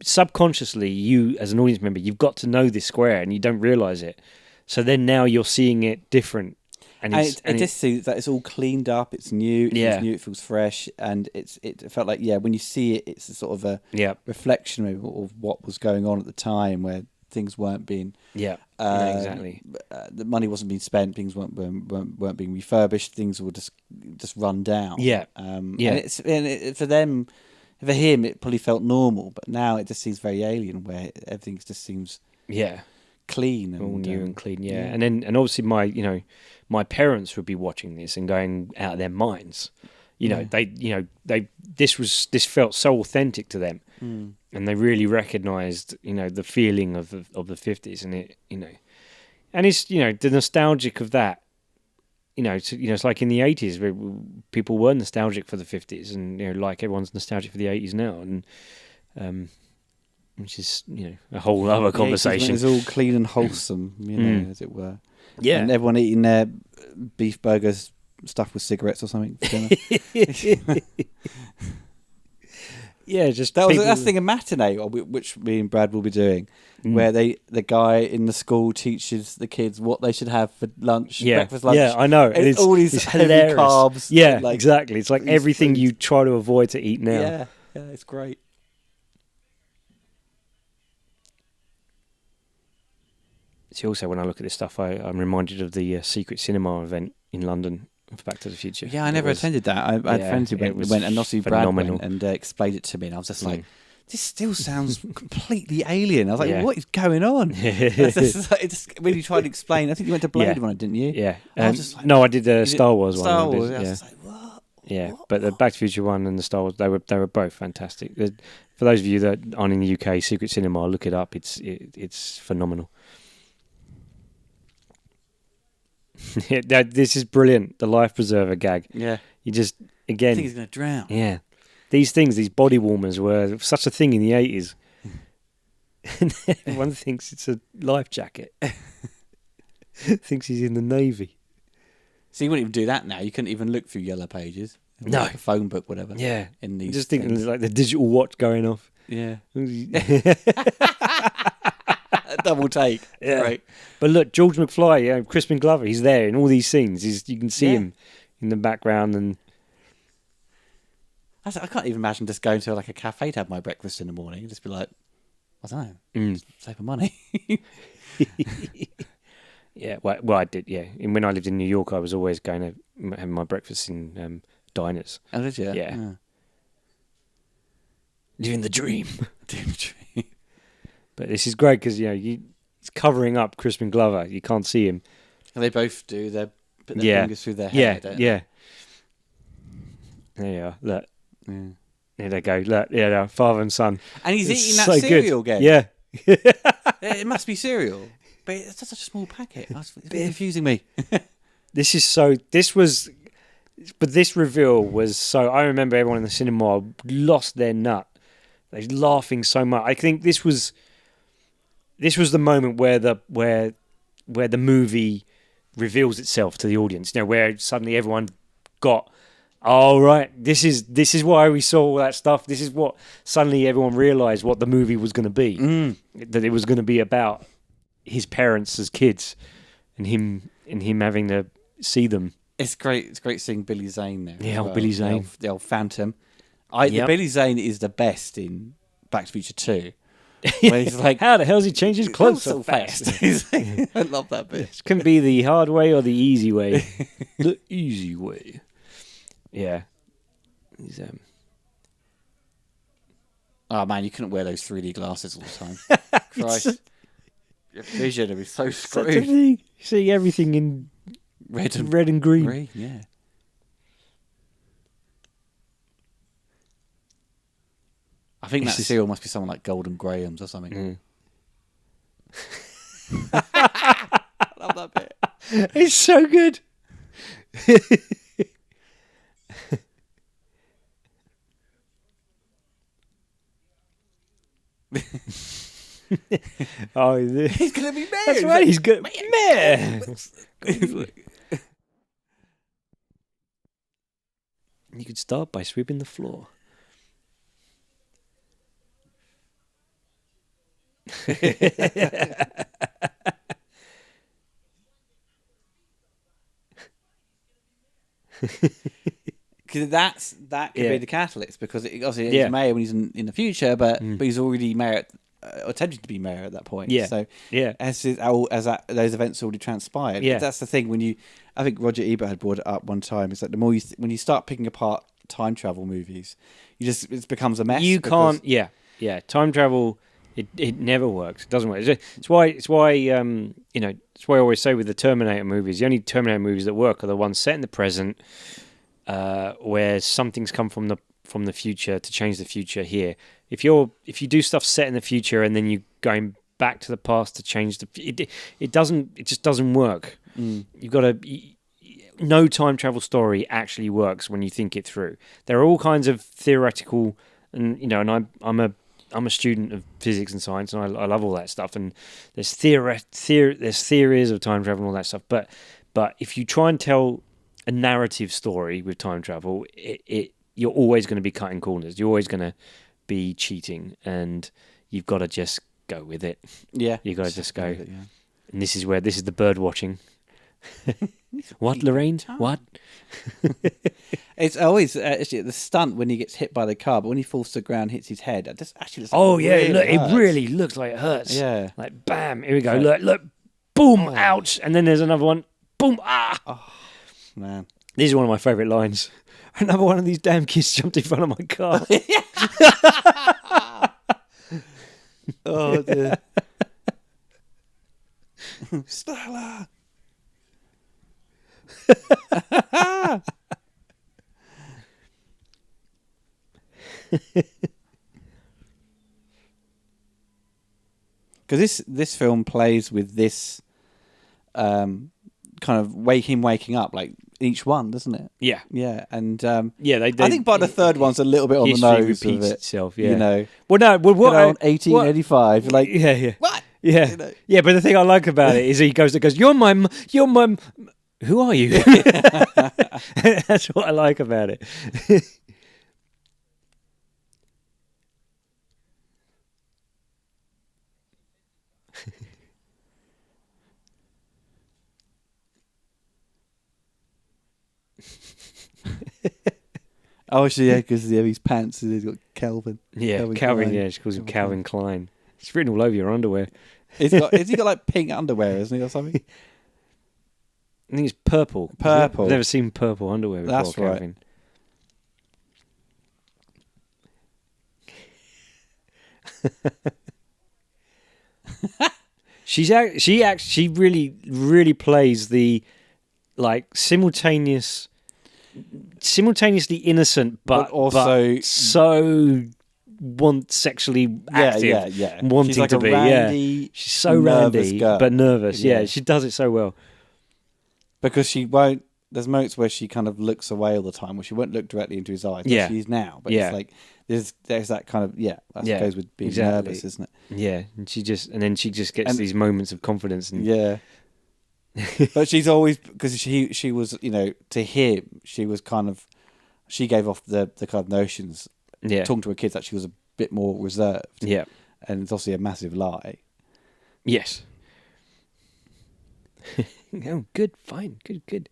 subconsciously, you as an audience member, you've got to know this square and you don't realise it. So then now you're seeing it different, and it just seems that it's all cleaned up. It's new. It's new. It feels fresh, and it felt like when you see it, it's a sort of a reflection of what was going on at the time where things weren't being exactly. The money wasn't being spent. Things weren't being refurbished. Things were just run down. And for him, it probably felt normal, but now it just seems very alien, where everything just seems clean and all new and clean. And obviously my parents would be watching this and going out of their minds. This felt so authentic to them, and they really recognised the feeling of the 50s, and and it's the nostalgic of that. It's like in the 80s where people were nostalgic for the 50s, and like everyone's nostalgic for the 80s now, and which is a whole other conversation. It's all clean and wholesome, as it were. Yeah, and everyone eating their beef burgers stuffed with cigarettes or something. That's the thing in Matinee, which me and Brad will be doing, where the guy in the school teaches the kids what they should have for lunch, breakfast, lunch. Yeah, I know. It's all these heavy carbs. Yeah, exactly. It's like everything you try to avoid to eat now. Yeah, it's great. See, also when I look at this stuff, I'm reminded of the Secret Cinema event in London for Back to the Future. Yeah, I never attended that. I had friends who went, and obviously Brad went and explained it to me, and I was just like, this still sounds completely alien. I was like, what is going on? When you tried to explain, I think you went to Blade Runner, didn't you? Yeah. I was just like, no, I did Star Wars one. Star Wars, I was just like, what? Yeah, but the Back to the Future one and the Star Wars, they were both fantastic. For those of you that aren't in the UK, Secret Cinema, look it up. It's phenomenal. This is brilliant. The life preserver gag. Yeah. You just, again, I think he's going to drown. Yeah. These body warmers were such a thing in the 80s. And everyone thinks it's a life jacket. Thinks he's in the Navy. So you wouldn't even do that now. You couldn't even look through Yellow Pages. No. Like a phone book, whatever. Yeah. In these just thinking there's like the digital watch going off. Yeah. Double take. Yeah. Right. But look, George McFly, Crispin Glover, he's there in all these scenes. You can see him in the background, and I can't even imagine just going to like a cafe to have my breakfast in the morning and just be like, I don't know, just saving money. Yeah, well, I did. Yeah, and when I lived in New York, I was always going to have my breakfast in diners. Oh, did you? Yeah. Living the dream. But this is great because he's covering up Crispin Glover. You can't see him. And they both do. They put their fingers through their hair. Don't they? Yeah. There you are. Look. Yeah. There they go. Look. Father and son. And he's eating that cereal again. Yeah. It must be cereal, but it's just such a small packet. It's confusing me. This reveal was so. I remember everyone in the cinema lost their nut. They were laughing so much. I think this was the moment where the movie reveals itself to the audience. Where suddenly everyone got Oh right, this is why we saw all that stuff. This is what suddenly everyone realised what the movie was going to be. That it was going to be about his parents as kids, and him having to see them. It's great. It's great seeing Billy Zane there. Yeah, old Billy Zane, the old Phantom. The Billy Zane is the best in Back to the Future 2. Where he's like, how the hell's he changed his clothes so fast? I love that bit. It can be the hard way or the easy way. The easy way. Yeah. He's Oh man, you couldn't wear those 3D glasses all the time. Christ, your vision would be so screwed. You see everything in red and green. Yeah. I think that cereal must be something like Golden Grahams or something. I love that bit. It's so good. Oh, he's gonna be mayor. That's right. He's good. Mayor. You could start by sweeping the floor. Because that could be the catalyst, because obviously he's mayor when he's in the future, but he's already mayor attempting to be mayor at that point. Yeah. So yeah, as those events already transpired. Yeah. That's the thing. I think Roger Ebert had brought it up one time. It's like the more when you start picking apart time travel movies, it becomes a mess. You can't. Yeah. Time travel. It never works. It doesn't work. It's why it's why I always say with the Terminator movies, the only Terminator movies that work are the ones set in the present, where something's come from the future to change the future here. If you do stuff set in the future and then you going back to the past to change it just doesn't work. You've got no time travel story actually works when you think it through. There are all kinds of theoretical, and I'm a student of physics and science, and I love all that stuff. And there's theories of time travel and all that stuff. But if you try and tell a narrative story with time travel, you're always going to be cutting corners. You're always going to be cheating, and you've got to just go with it. Yeah, you got to just go. And this is the bird watching. What, Lorraine? What? It's always actually the stunt when he gets hit by the car, but when he falls to the ground, hits his head. It just actually looks it really looks like it hurts. Yeah, like bam, here we go. Look, boom, ouch, and then there's another one, boom, ah. Oh man, this is one of my favourite lines. Another one of these damn kids jumped in front of my car. Oh dear. Stella. Because this film plays with this kind of waking up like each one, doesn't it? Yeah, and I think by the third one's a little bit on the nose repeats of it. Itself, yeah. You know, what 1885, like what? Yeah, you know. Yeah. But the thing I like about it is he goes, you're my. Who are you? That's what I like about it. Oh, actually, yeah, because his pants, he's got Calvin. Yeah, Calvin. Yeah, she calls him Calvin Klein. It's written all over your underwear. Has he got like pink underwear, isn't he, or something? I think it's purple. Purple. I've never seen purple underwear before. That's right. Calvin. She really plays the like simultaneously innocent, but also so sexually active. Yeah. Wanting she's like to a be. randy, she's so randy, girl. but nervous. Yeah. Yeah, she does it so well. Because she won't. There's moments where she kind of looks away all the time, where she won't look directly into his eyes. Yeah, she's now. But yeah. it's like there's that kind of that goes with being nervous, isn't it? Yeah, and she just gets these moments of confidence and yeah. But she's always, because she was, to him, she was kind of she gave off the kind of notions, Yeah. talking to her kids, that she was a bit more reserved. Yeah. And it's obviously a massive lie. Yes. Oh, good, fine, good.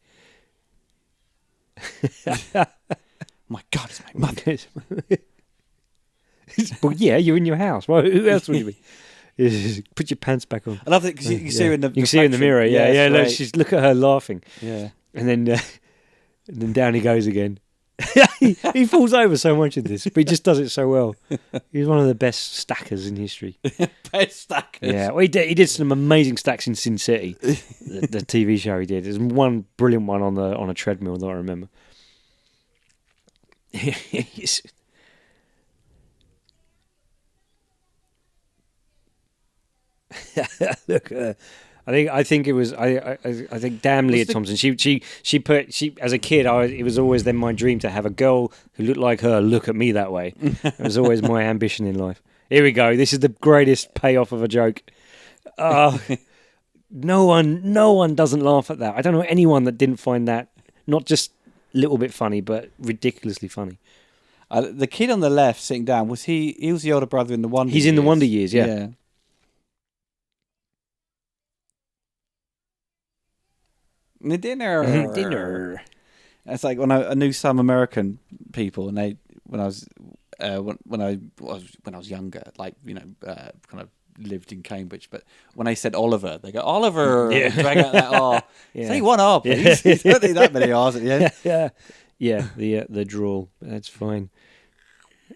My God, it's my mother. Well, yeah, you're in your house. Well, who else would you be? Put your pants back on. I love it because you can see her in the You can see her in the mirror. Yeah. Look, look at her laughing. Yeah. And then down he goes again. He falls over so much in this, but he just does it so well. He's one of the best stackers in history. Best stackers. Yeah, well, he did some amazing stacks in Sin City, the TV show he did. There's one brilliant one on a treadmill that I remember. Look, I think it was I think damn Leah Thompson. She put as a kid. It was always then my dream to have a girl who looked like her look at me that way. It was always my ambition in life. Here we go. This is the greatest payoff of a joke. No one doesn't laugh at that. I don't know anyone that didn't find that not just a little bit funny, but ridiculously funny. The kid on the left sitting down, was he was the older brother in the Wonder Years. He's in the Wonder Years, yeah. The dinner. It's like when I knew some American people, and when I was younger, like kind of lived in Cambridge, but when they said Oliver, they go Oliver, Yeah. drag out that R. Yeah. Say one R, please. Yeah. Don't need that many R's at the end. Yeah. The drawl. That's fine.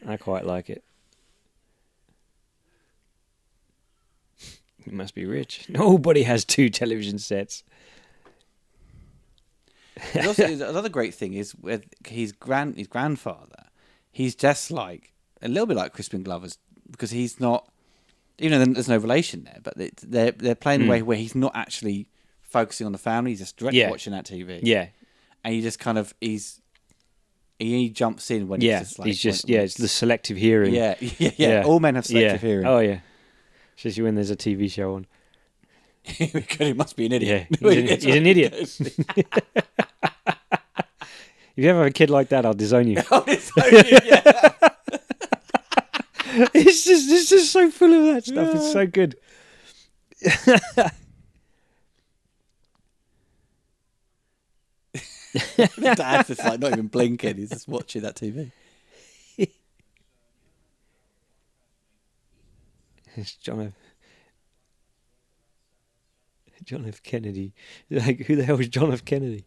I quite like it. You must be rich. Nobody has 2 television sets. Also, another great thing is with his grandfather. He's just like a little bit like Crispin Glover's, because he's not. Even though there's no relation there, but they're playing a way where he's not actually focusing on the family. He's just directly watching that TV. Yeah, and he just kind of he jumps in when it's it's the selective hearing. Yeah. All men have selective hearing. Oh yeah, especially when there's a TV show on. He must be an idiot. Yeah, he's an idiot. If you ever have a kid like that, I'll disown you. It's just so full of that stuff. It's so good. Dad's just like not even blinking. He's just watching that TV. It's John F. Kennedy. Like, who the hell is John F. Kennedy?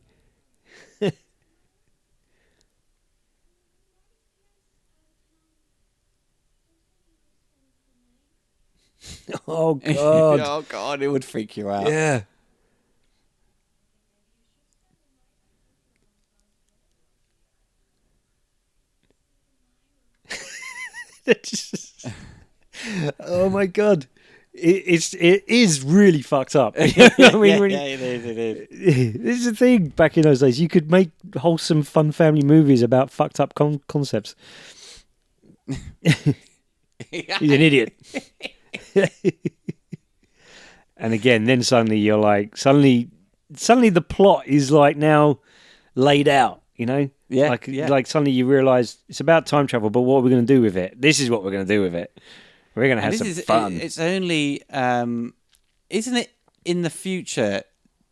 Oh God! Oh God! It would freak you out. Yeah. Oh my God! It is really fucked up. I mean, it is. This is the thing. Back in those days, you could make wholesome, fun family movies about fucked up concepts. He's an idiot. And again, then suddenly you're like, suddenly the plot is like now laid out, you know? Yeah. Like suddenly you realise it's about time travel, but what are we going to do with it? This is what we're going to do with it. We're going to have some fun. It's only, isn't it in the future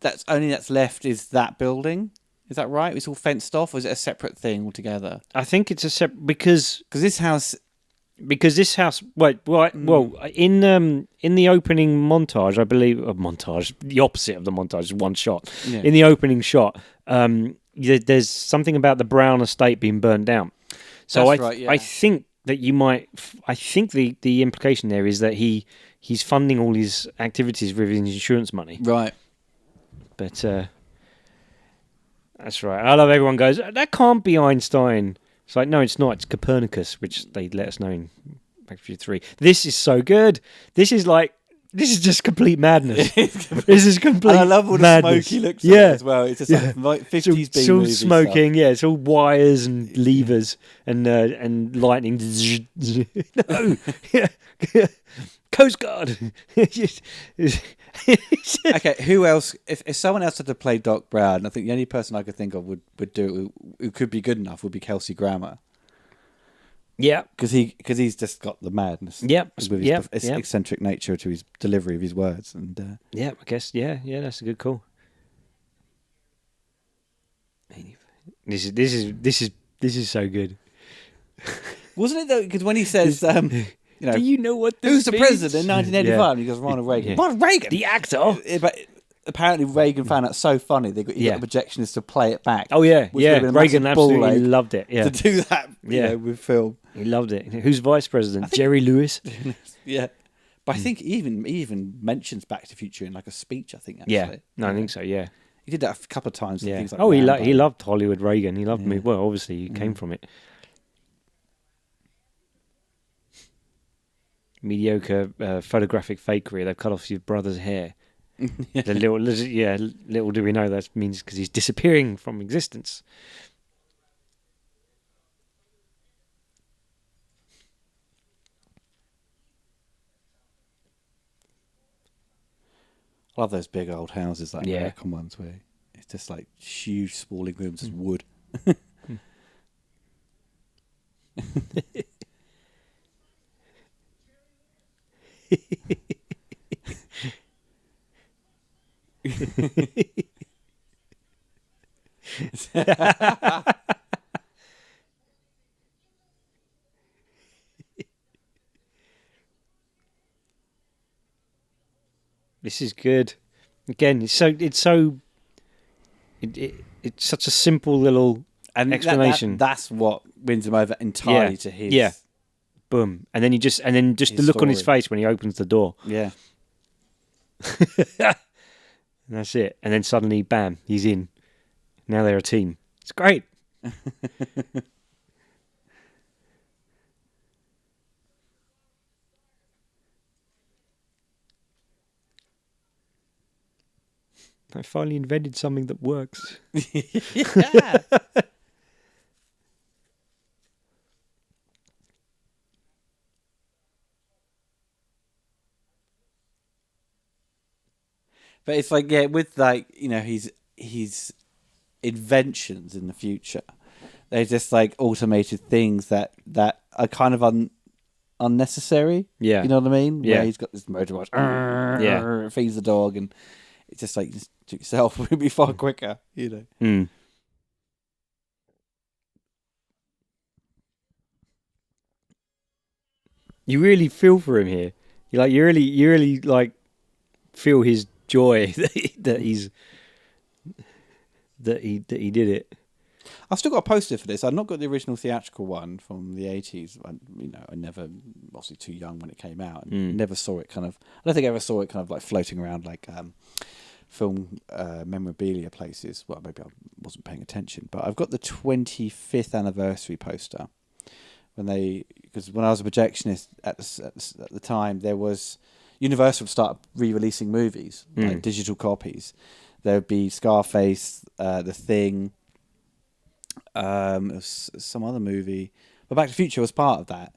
that's left is that building? Is that right? It's all fenced off, or is it a separate thing altogether? I think it's a separate, because this house. Because this house, well, in the opening montage, I believe, the opposite of the montage is one shot. Yeah. In the opening shot, there's something about the Brown estate being burned down. So I think that I think the implication there is that he's funding all his activities with his insurance money. Right. But that's right. I love everyone goes, that can't be Einstein. It's like, no, it's not. It's Copernicus, which they let us know in Back to the Future 3. This is so good. This is just complete madness. This is complete madness. I love all the smoky looks of it as well. It's just like 50s it's all smoking, stuff. It's all wires and levers and lightning. No. Coast Guard. Okay, who else? If someone else had to play Doc Brown, I think the only person I could think of would do it, who could be good enough, would be Kelsey Grammer. Yeah, because he's just got the madness. Yep, with his eccentric nature to his delivery of his words, and I guess that's a good call. This is so good. Wasn't it though? Because when he says, do you know what this who's the means? president in 1985? And he goes, Ronald Reagan. Yeah. Ronald Reagan, the actor. But apparently Reagan found that so funny. He got the projectionist to play it back. Oh yeah, which would have been a Reagan massive ball absolutely ache loved it. Yeah, to do that. With film. He loved it. Who's vice president? Jerry Lewis. Yeah, but I think he even mentions Back to the Future in like a speech. I think. Actually. Yeah, no, I think so. Yeah, he did that a couple of times. Yeah. Things like he loved Hollywood Reagan. He loved me. Well, obviously he came from it. Mediocre photographic fakery. They've cut off your brother's hair. The little do we know that means because he's disappearing from existence. I love those big old houses, like American ones, where it's just like huge sprawling rooms of wood. This is good. Again, it's such a simple little explanation. That's what wins him over entirely to his. Yeah. Boom. And then just the look on his face when he opens the door. Yeah. And that's it. And then suddenly, bam, he's in. Now they're a team. It's great. I finally invented something that works. Yeah. But it's like, with like, his inventions in the future, they're just like automated things that are kind of unnecessary. Yeah. You know what I mean? Yeah. Where he's got this motorbike, feeds the dog, and it's just like, just do it yourself. It would be far quicker, Mm. You really feel for him here. You really like feel his joy that he did it. I've still got a poster for this. I've not got the original theatrical one from the 80s. I never, obviously too young when it came out, and never saw it I don't think I ever saw it kind of like floating around like film memorabilia places. Well, maybe I wasn't paying attention, but I've got the 25th anniversary poster. Because when I was a projectionist at the time, there was Universal would start re-releasing movies, like digital copies. There would be Scarface, The Thing, some other movie, but Back to the Future was part of that.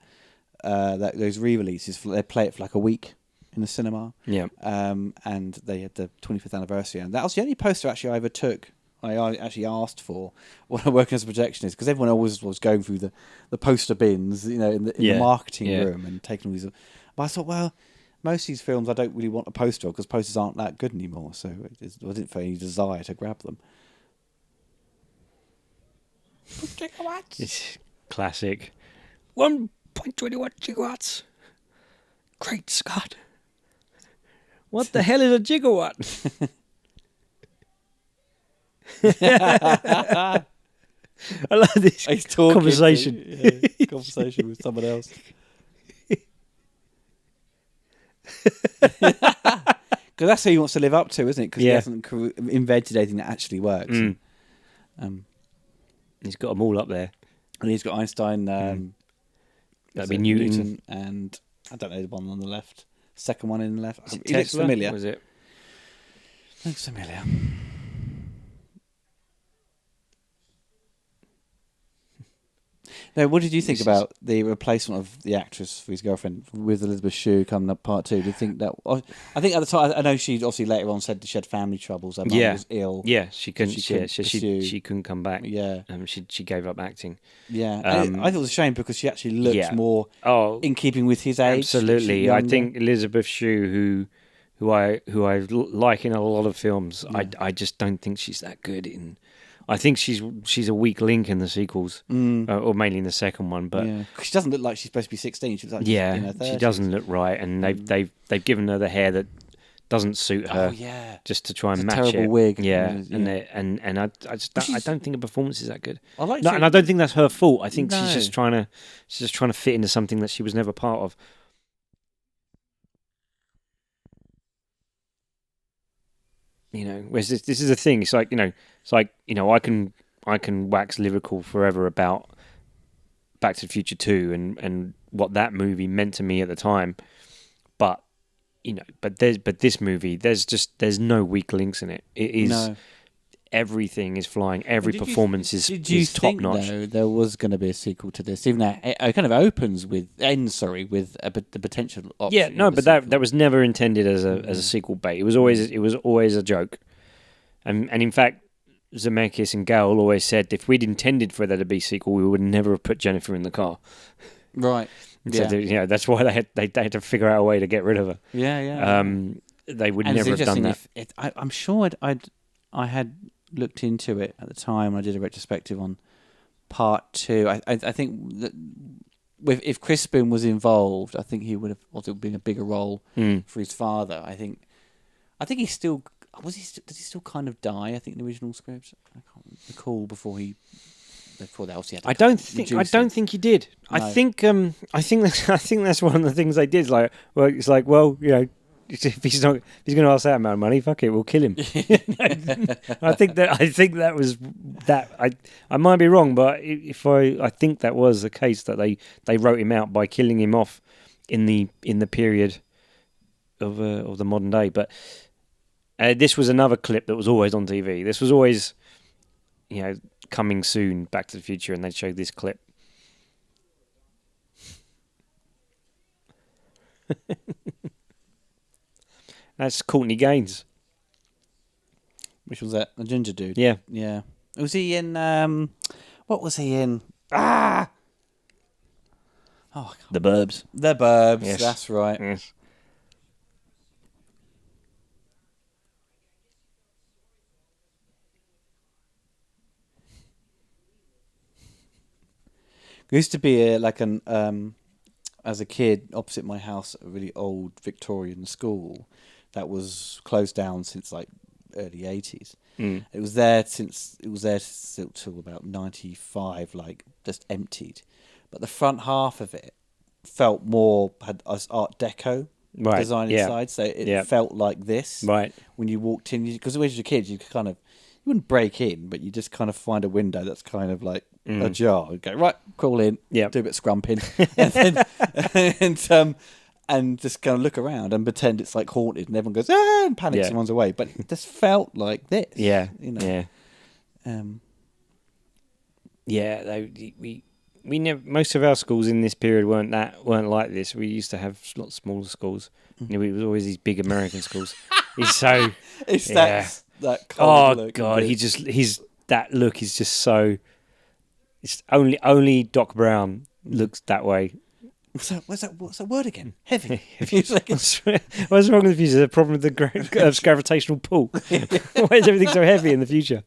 Those re-releases, they play it for like a week in the cinema. Yeah. And they had the 25th anniversary, and that was the only poster actually I ever took. I actually asked for when I worked as a projectionist, because everyone always was going through the poster bins, in the marketing room and taking all these. But I thought, well, most of these films I don't really want a poster of, because posters aren't that good anymore. So I didn't feel any desire to grab them. It's classic. 1.21 gigawatts. Great Scott. What the hell is a gigawatt? I love this conversation. Conversation with someone else. Because that's who he wants to live up to, isn't it? Because he hasn't invented anything that actually works. He's got them all up there. And he's got Einstein. That'd be Newton. And I don't know the one on the left. Second one in the left. He looks familiar. Was it? Looks familiar. Now, what did you think This is- about the replacement of the actress for his girlfriend with Elizabeth Shue coming up part 2? Do you think that? I think at the time, I know she obviously later on said she had family troubles. Her mum was ill. Yeah, she couldn't. She couldn't She couldn't come back. Yeah, She gave up acting. yeah. I thought it was a shame because she actually looked Yeah. more Oh, in keeping with his age. absolutely. She- I younger. think Elizabeth Shue, who I like in a lot of films, Yeah. I just don't think she's that good in. I think she's a weak link in the sequels, or mainly in the second one. But yeah. 'Cause she doesn't look like she's supposed to be 16. She looks like she's in her 30s. she doesn't look right, and they've given her the hair that doesn't suit her. Oh yeah. Just to try and It's a match terrible it. wig. Yeah, Yeah. and I just I don't think her performance is that good. I like. No, and I don't think that's her fault. I think No. she's just trying to fit into something that she was never part of. You know, whereas this is the thing. It's like I can wax lyrical forever about Back to the Future 2 and what that movie meant to me at the time, but this movie, there's no weak links in it. It is. No. Everything is flying. Every Did you- performance is Did you top think notch. though there was going to be a sequel to this? Even though it kind of ends with the potential option. Yeah, no, of a but sequel. that was never intended as a sequel bait. It was always a joke, and in fact, Zemeckis and Gale always said if we'd intended for there to be a sequel, we would never have put Jennifer in the car. right. So that's why they had to figure out a way to get rid of her. Yeah. They would And it's never have done interesting that. I'm sure I had looked into it at the time. I did a retrospective on part 2. I think that if Crispin was involved, I think he would have also been a bigger role for his father. I think he still did he still kind of die? I think in the original script. I can't recall before they obviously had to I don't reduce him. think he did. No. I think that's one of the things they did. It's like, if he's going to ask that amount of money, fuck it, we'll kill him. I think that was that. I might be wrong, but I think that was the case that they wrote him out by killing him off in the period of the modern day. But this was another clip that was always on TV. This was always, coming soon, Back to the Future, and they'd show this clip. That's Courtney Gaines. Which was that? The ginger dude. Yeah. Yeah. Was he in? What was he in? Ah. Oh, The Burbs. The Burbs. Yes. That's right. Yes. There used to be as a kid opposite my house, a really old Victorian school that was closed down since like early 80s. It was there till about 95, like just emptied. But the front half of it felt more had Art Deco design inside, so it felt like this. Right. When you walked in, because when you're a kid, you wouldn't break in, but you just kind of find a window that's kind of like ajar. You go right, crawl in, do a bit of scrumping, and just kind of look around and pretend it's like haunted, and everyone goes and panics and runs away. But it just felt like this. Yeah. Yeah. We never. Most of our schools in this period weren't like this. We used to have lots smaller schools. It was always these big American schools. It's that cold look. God, that look is just so. It's only Doc Brown looks that way. What's that word again? Heavy. What's wrong with the future? Is there a problem with the Earth's gravitational pull? Why is everything so heavy in the future?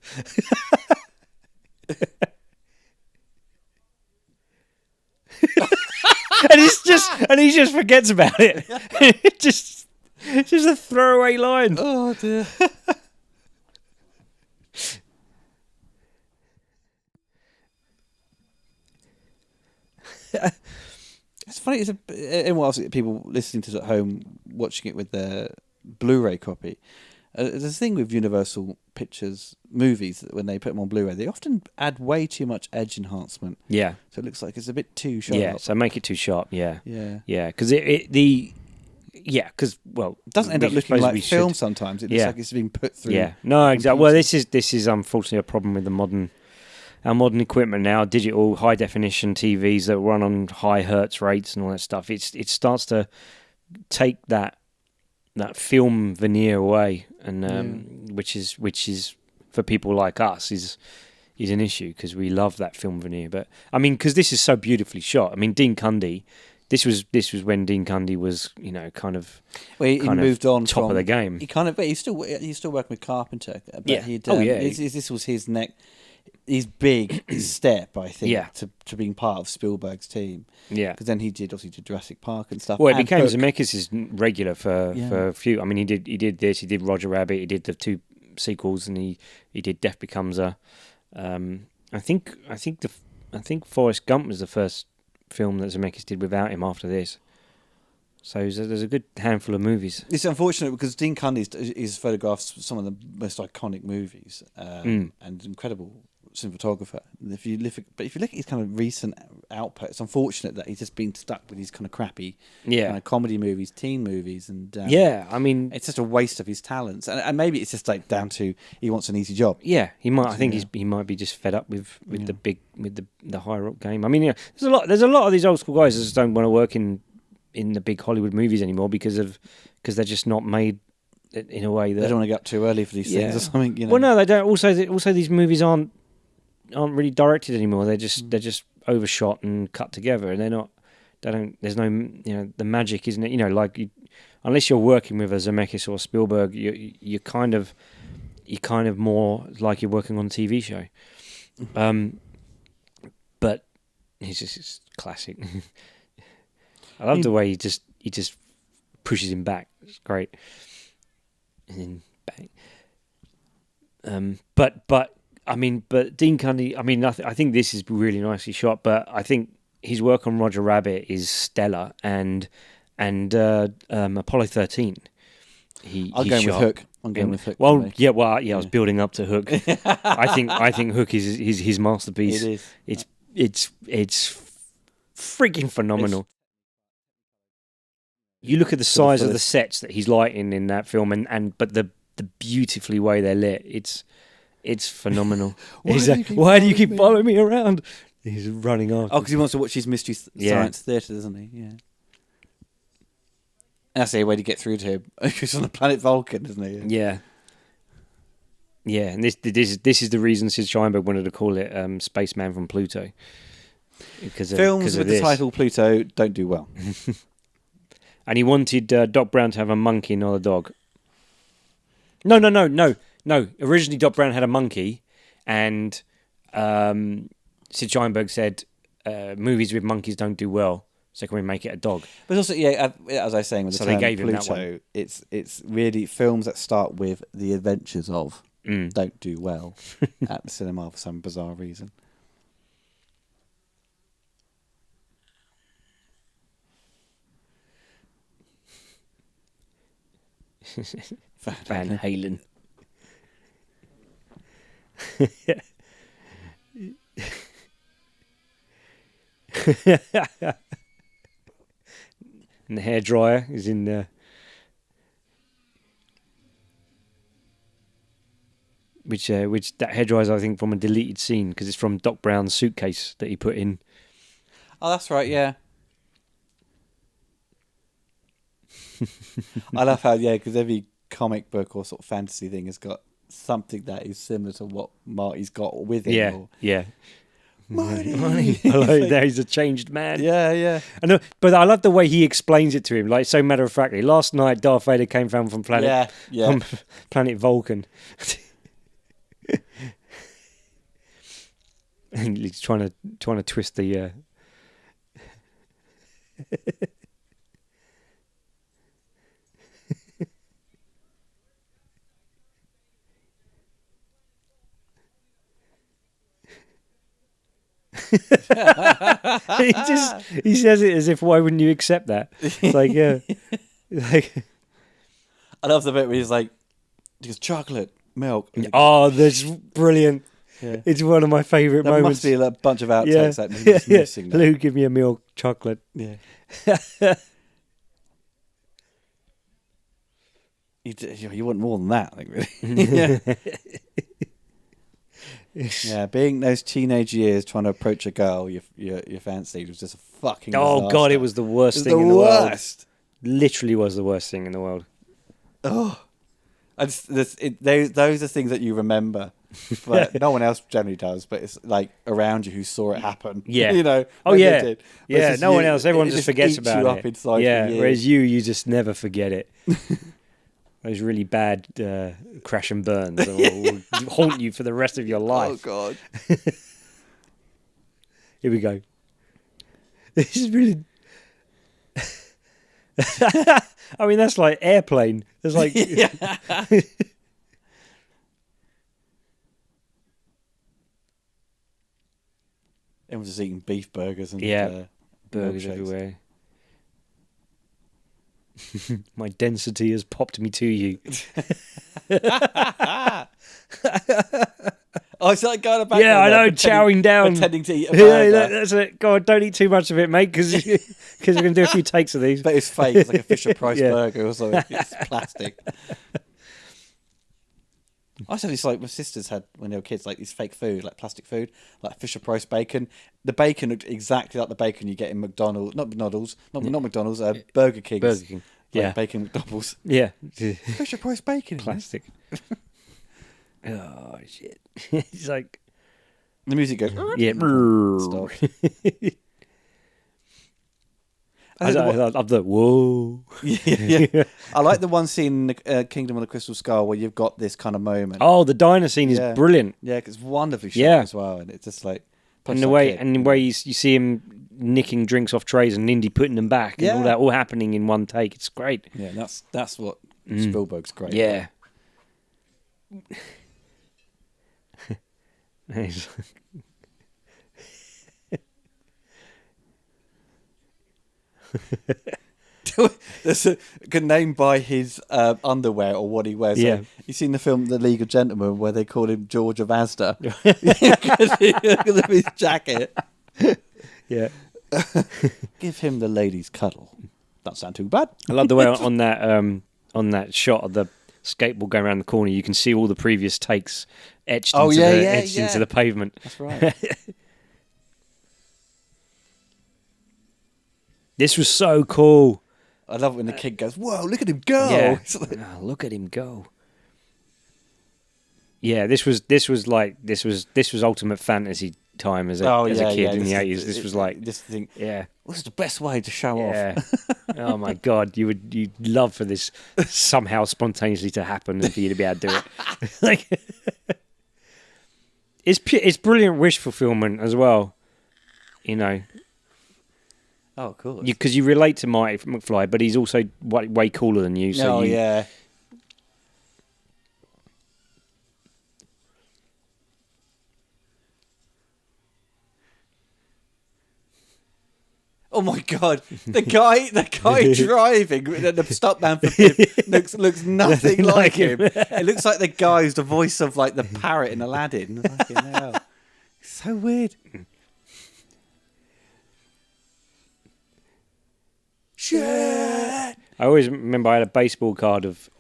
and he just forgets about it. It's just a throwaway line. Oh dear. It's funny. And what else? People listening to it at home, watching it with their Blu-ray copy. There's a thing with Universal Pictures movies that when they put them on Blu-ray, they often add way too much edge enhancement. Yeah. So it looks like it's a bit too sharp. Yeah. So make it too sharp. Yeah. Yeah. Yeah. Because it doesn't end up looking like film sometimes. It looks like it's being put through. Yeah. No, exactly. Well, this is unfortunately a problem with the modern our modern equipment now, digital high definition TVs that run on high hertz rates and all that stuff, it starts to take that film veneer away, and which is for people like us is an issue, because we love that film veneer. But I mean, because this is so beautifully shot. I mean, Dean Cundy. This was when Dean Cundy was, kind of, he moved on top of the game. But he's still working with Carpenter. But Yeah. This was his his big step, I think, to being part of Spielberg's team. Yeah, because then he did Jurassic Park and stuff. Well, it and became Hook. Zemeckis' regular for a few. I mean, he did this. He did Roger Rabbit. He did the 2 sequels, and he did Death Becomes a. I think Forrest Gump was the first film that Zemeckis did without him after this. So there's a good handful of movies. It's unfortunate because Dean Cundy is photographs some of the most iconic movies and incredible cinematographer. If you look at his kind of recent output, it's unfortunate that he's just been stuck with these kind of crappy kind of comedy movies, teen movies, and I mean, it's just a waste of his talents. And maybe it's just like down to he wants an easy job. Yeah, he might. I think he might be just fed up with the higher up game. I mean, there's a lot of these old school guys that just don't want to work in the big Hollywood movies anymore because they're just not made in a way that they don't want to get up too early for these things or something. Well, no, they don't. Also, these movies aren't really directed anymore. They're just overshot and cut together, and there's no, the magic, isn't it? Like unless you're working with a Zemeckis or Spielberg, you're kind of more like you're working on a TV show. But it's classic. I love the way he just pushes him back. It's great. And then bang. But Dean Cundy. I mean, I think this is really nicely shot. But I think his work on Roger Rabbit is stellar, and Apollo 13. I'm going with Hook. Well, I was building up to Hook. I think Hook is his masterpiece. It is. It's freaking phenomenal. You look at the size of the sets that he's lighting in that film, but the beautifully way they're lit, it's phenomenal. Why do you keep following me around? He's running after. Oh, because he wants to watch his Mystery Science Theatre, doesn't he? Yeah. That's the way to get through to him. He's on the planet Vulcan, isn't he? Yeah. Yeah, and this is the reason Sid Sheinberg wanted to call it Spaceman from Pluto. Films with the title Pluto don't do well. And he wanted Doc Brown to have a monkey, not a dog. No. Originally, Doc Brown had a monkey, and Sid Sheinberg said movies with monkeys don't do well, so can we make it a dog? But also, as I was saying with the term they gave him Pluto, that one. It's really films that start with the adventures of don't do well at the cinema for some bizarre reason. Van Halen. And the hairdryer is in there. Which that hairdryer is, I think, from a deleted scene because it's from Doc Brown's suitcase that he put in. Oh, that's right, yeah. I love how, because every comic book or sort of fantasy thing has got something that is similar to what Marty's got with him. Yeah. Marty. I like that he's a changed man. Yeah. But I love the way he explains it to him, like so matter of factly. Last night, Darth Vader came down from planet Vulcan. And he's trying to twist the. he says it as if, why wouldn't you accept that? It's like, I love the bit where he's like, he goes, chocolate, milk. Oh, that's brilliant. Yeah. It's one of my favourite moments. There must be a bunch of outtakes that he's missing. Lou, give me a milk chocolate. Yeah. You want more than that, I think, really. Yeah, being those teenage years trying to approach a girl you fancied was just a fucking Oh disaster. God, it was the worst It was thing in the world. worst. Literally was the worst thing in the world. Oh, those are things that you remember, but no one else generally does. But it's like around you who saw it happen. Yeah. You know. Oh when they yeah. did. But it's Yeah. just No one you- else. Everyone it just forgets eats about you it. up inside Yeah. for years. Whereas you just never forget it. Those really bad crash and burns will haunt you for the rest of your Oh life. God. Here we go. This is really. I mean, that's like Airplane. It's like. Everyone's just eating beef burgers and Burgers milkshakes. everywhere. My density has popped me to you. Oh, it's like going back. Yeah, I know, chowing down. pretending to eat a Yeah, burger. that's it. God, don't eat too much of it, mate, because we're going to do a few takes of these. But it's fake. It's like a Fisher Price Yeah. burger or something. It's plastic. I said it's like my sisters had when they were kids, like these fake food, like plastic food, like Fisher Price bacon. The bacon looked exactly like the bacon you get in McDonald's, not McDonald's, Burger King. Burger King. Like Yeah. bacon McDoubles. Yeah. Fisher Price bacon. Plastic. Oh, shit. It's like... The music goes. Yeah. Stop. I love the whoa. Yeah. I like the one scene in Kingdom of the Crystal Skull where you've got this kind of moment. Oh, the diner scene is Yeah. brilliant. Yeah, 'cause it's wonderfully shot Yeah. as well, and it's just like And the way you see him nicking drinks off trays and Indy putting them back and all Yeah. that all happening in one take. It's great. yeah, that's what Spielberg's great. Yeah. He's There's a good name by his underwear or what he wears. Yeah. So, you seen the film The League of Gentlemen where they call him George of Asda because of his jacket. yeah. Give him the ladies' cuddle. That sound too bad. I love the way on that shot of the skateboard going around the corner, you can see all the previous takes etched into the pavement. That's right. This was so cool. I love it when the kid goes, "Whoa, look at him go!" Yeah. It's like- Oh, look at him go. Yeah, this was ultimate fantasy time as a kid in the 80s. This was like this thing. yeah. This is the best way to show Yeah. off. Oh my God, you'd love for this somehow spontaneously to happen and for you to be able to do it. Like, it's brilliant wish fulfillment as well. You know, Oh, cool. because you relate to Marty McFly, but he's also way cooler than you. So yeah. Oh my God! The guy driving the stuntman for Biff looks nothing like him. It looks like the guy who's the voice of like the parrot in Aladdin. Fucking hell. It's so weird. Shit! I always remember I had a baseball card of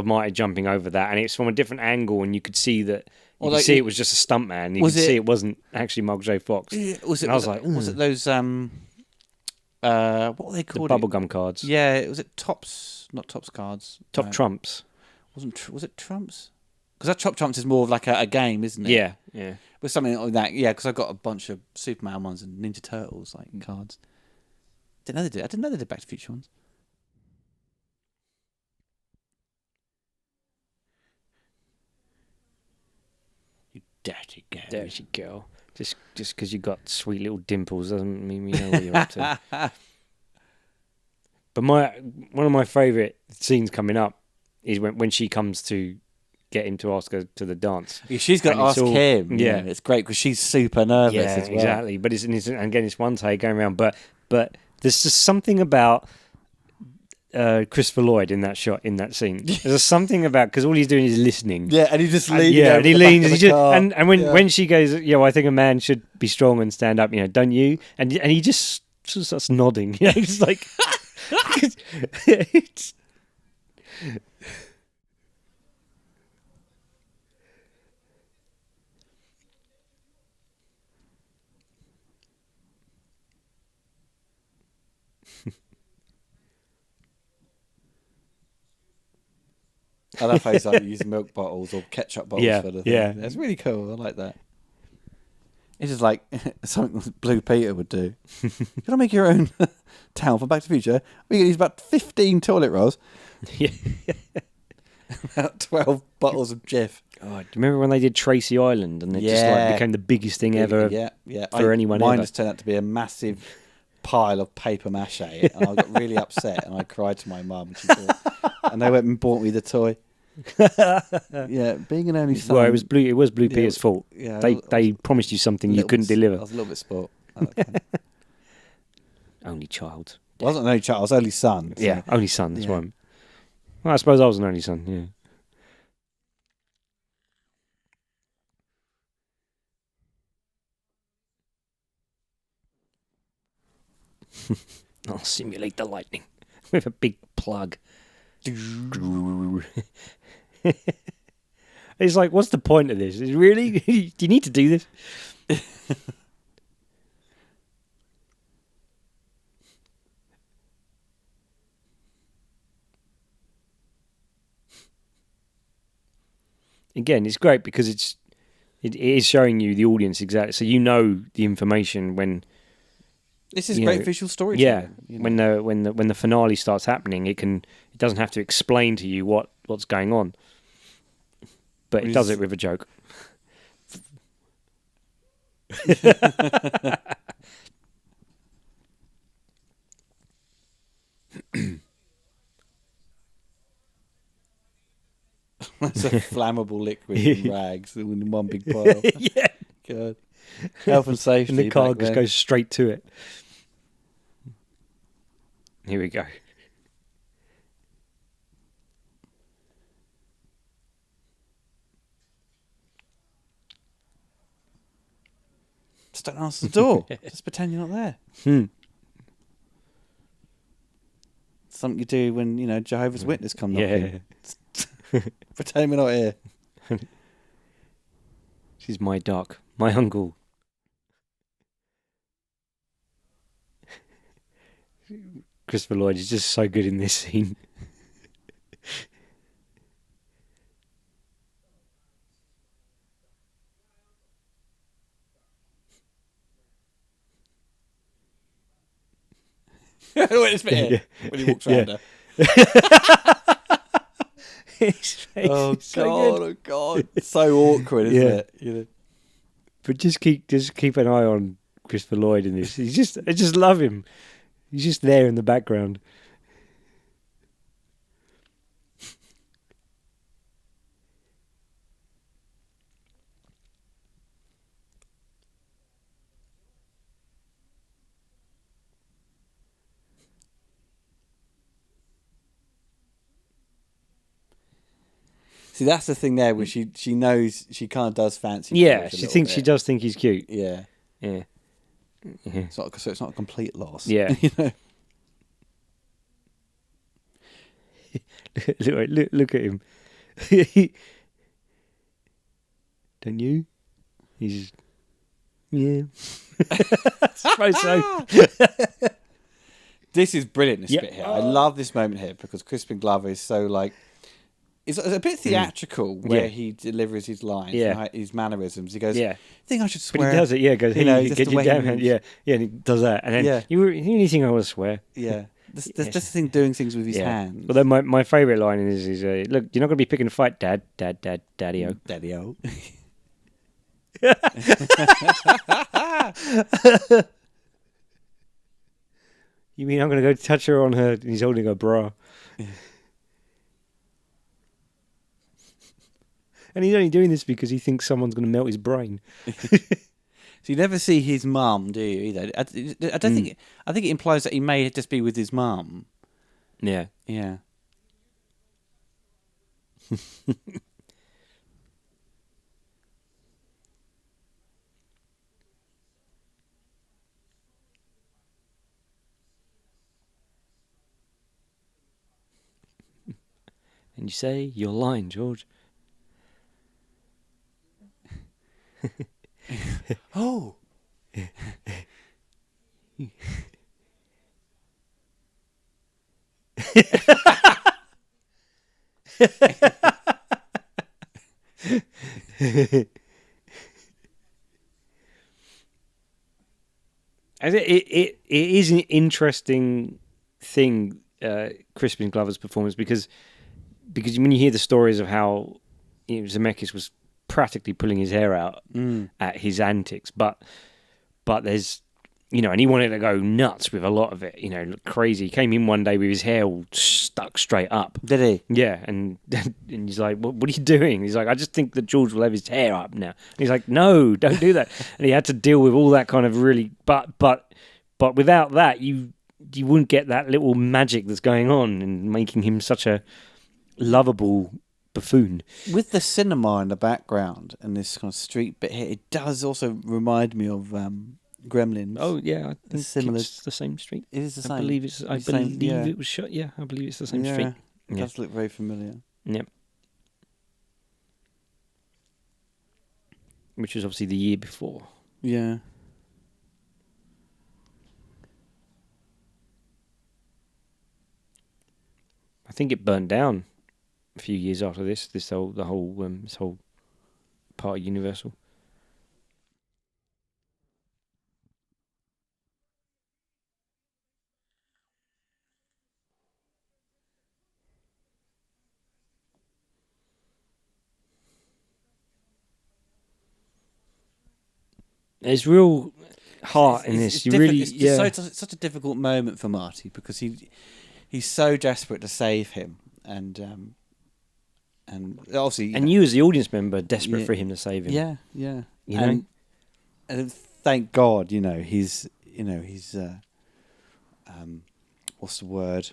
Marty jumping over that, and it's from a different angle, and you could see that. You could see it was just a stuntman. You could see it wasn't actually Michael J. Fox. Yeah, was it those what were they The called? bubblegum cards. Yeah, was it Tops? Not Tops cards. Top No. Trumps. Was it Trumps? Because that Top Trumps is more of like a game, isn't it? Yeah, yeah. With something like that. Yeah, because I got a bunch of Superman ones and Ninja Turtles like cards. Didn't know they did. I didn't know they did Back to the Future ones. You dirty girl. Dirty girl. Just because you got sweet little dimples doesn't mean you know what you're up to. But one of my favourite scenes coming up is when she comes to get him to ask her to the dance. Yeah, she's got to And it's ask all- him. yeah. It's great because she's super nervous Yeah, as well. exactly. But it's again, it's one take going around. But there's just something about Christopher Lloyd in that shot, in that scene. There's something about, because all he's doing is listening. Yeah, and he just And, leans. and he leans, and, and when she goes, I think a man should be strong and stand up, don't you? And he just sort of starts nodding, he's like, it's, I love how he's like using milk bottles or ketchup bottles Yeah, for the yeah. thing. That's really cool. I like that. It's just like something that Blue Peter would do. Can I make your own towel for Back to the Future? We can use about 15 toilet rolls. Yeah. About 12 bottles of Jif. Oh, do you remember when they did Tracy Island and it just like became the biggest thing ever for anyone Mine ever? just turned out to be a massive pile of paper mache, and I got really upset and I cried to my mum. And they went and bought me the toy. Yeah, being an only son. Well, it was Blue Peter's fault. Yeah, They promised you something you couldn't deliver. I was a little bit spoilt. Only child. I wasn't an only child, I was only son. So. Yeah, only son, that's right. Well, I suppose I was an only son, yeah. I'll simulate the lightning with a big plug. It's like, what's the point of this? Really? Do you need to do this? Again, it's great because it is showing you the audience exactly, so you know the information when. This is great visual storytelling. Yeah, when the finale starts happening, it doesn't have to explain to you what's going on, but it does it with a joke. It's a flammable liquid in rags in one big pile. Yeah, God. Health and safety. and the car just goes straight to it. Here we go. Just don't answer the door. Just pretend you're not there. Something you do when Jehovah's Witness come knocking. Pretend we're not here. She's my duck, my uncle. Christopher Lloyd is just so good in this scene. Wait a minute. When he walks around her. Oh God! It's so awkward, isn't it? But just keep an eye on Christopher Lloyd in this. I just love him. He's just there in the background. See, that's the thing there, where she knows she kind of does fancy. Yeah, she does think he's cute. Yeah. It's not a complete loss. Yeah. Look at him. Don't you? He's I suppose so. This is brilliant. This bit here, I love this moment here because Crispin Glover is so like. It's a bit theatrical where he delivers his lines, and his mannerisms. He goes, "I think I should swear." But he does it, yeah. Goes, get your damn hand, and he does that, and then you really think I want to swear? Yeah, there's just a thing doing things with his hands. But then my favourite line is look, you're not going to be picking a fight, Daddy-o. Daddy-o. You mean I'm going to go touch her on her? And he's holding her bra. And he's only doing this because he thinks someone's going to melt his brain. So you never see his mum, do you? Either I don't think. I think it implies that he may just be with his mum. Yeah. Yeah. And you say you're lying, George. Oh. It is an interesting thing, Crispin Glover's performance, because when you hear the stories of how Zemeckis was practically pulling his hair out at his antics, but there's, and he wanted to go nuts with a lot of it, look crazy. He came in one day with his hair all stuck straight up. Did he? Yeah, and he's like, what are you doing? He's like, I just think that George will have his hair up now. And he's like, no, don't do that. And he had to deal with all that kind of really, but without that, you wouldn't get that little magic that's going on and making him such a lovable buffoon. With the cinema in the background and this kind of street bit here, it does also remind me of Gremlins. Oh yeah, I think similar. it's the same street. It is the same. I believe it was shot. Yeah, I believe it's the same street. It does look very familiar. Yep. Which was obviously the year before. Yeah. I think it burned down a few years after this whole part of Universal. There's real heart in this. It's such a difficult moment for Marty because he's so desperate to save him, and obviously, and you as the audience member, desperate for him to save him. Yeah, yeah. And thank God, he's what's the word?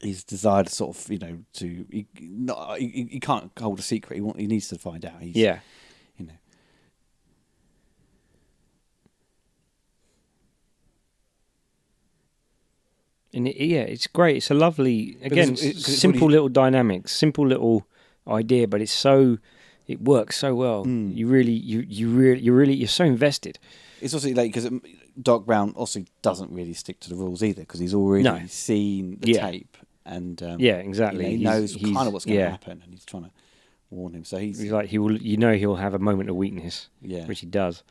He's desired sort of, he can't hold a secret. He needs to find out. And it's great. It's a lovely, again, simple little dynamics, simple little idea, but it works so well. You're so invested. It's also like because Doc Brown also doesn't really stick to the rules either because he's already seen the tape and exactly. He knows kind of what's going to happen and he's trying to warn him. So he's like he'll have a moment of weakness, which he does.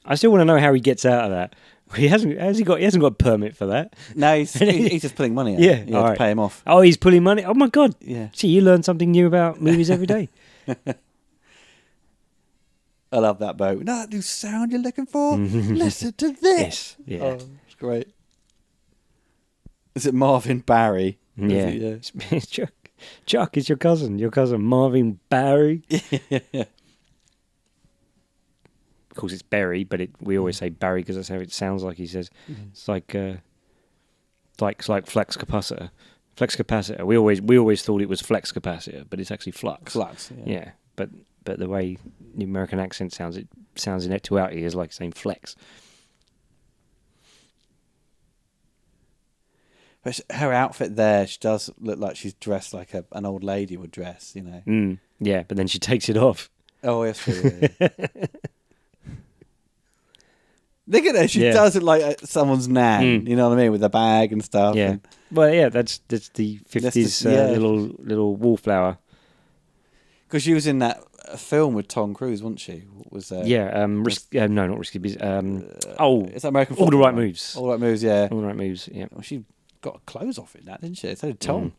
I still want to know how he gets out of that. He hasn't got a permit for that. No, he's just pulling money out. Yeah, to pay him off. Oh, he's pulling money. Oh my God. Yeah. See, you learn something new about movies every day. I love that boat. That new sound you're looking for? Listen to this. Yes. Yeah. Oh, it's great. Is it Marvin Barry? Yeah. Chuck is your cousin. Your cousin Marvin Barry. Yeah. Of course, it's Berry, but we always say Barry because that's how it sounds like he says. It's like flux capacitor. Flux capacitor. We always thought it was flex capacitor, but it's actually flux. Flux. Yeah. But the way the American accent sounds, it sounds in it to our ears like saying flex. But her outfit there, she does look like she's dressed like an old lady would dress, Yeah, but then she takes it off. Oh, yes, true. Yeah. Look at her. She does it like someone's nan. You know what I mean, with a bag and stuff. Yeah. Well, that's the 50s little wallflower. Because she was in that film with Tom Cruise, wasn't she? What was no, not Risky Business. It's American All the Right Moves. All the Right Moves, yeah. All the Right Moves, yeah. Well, she got clothes off in that, didn't she? So did Tom.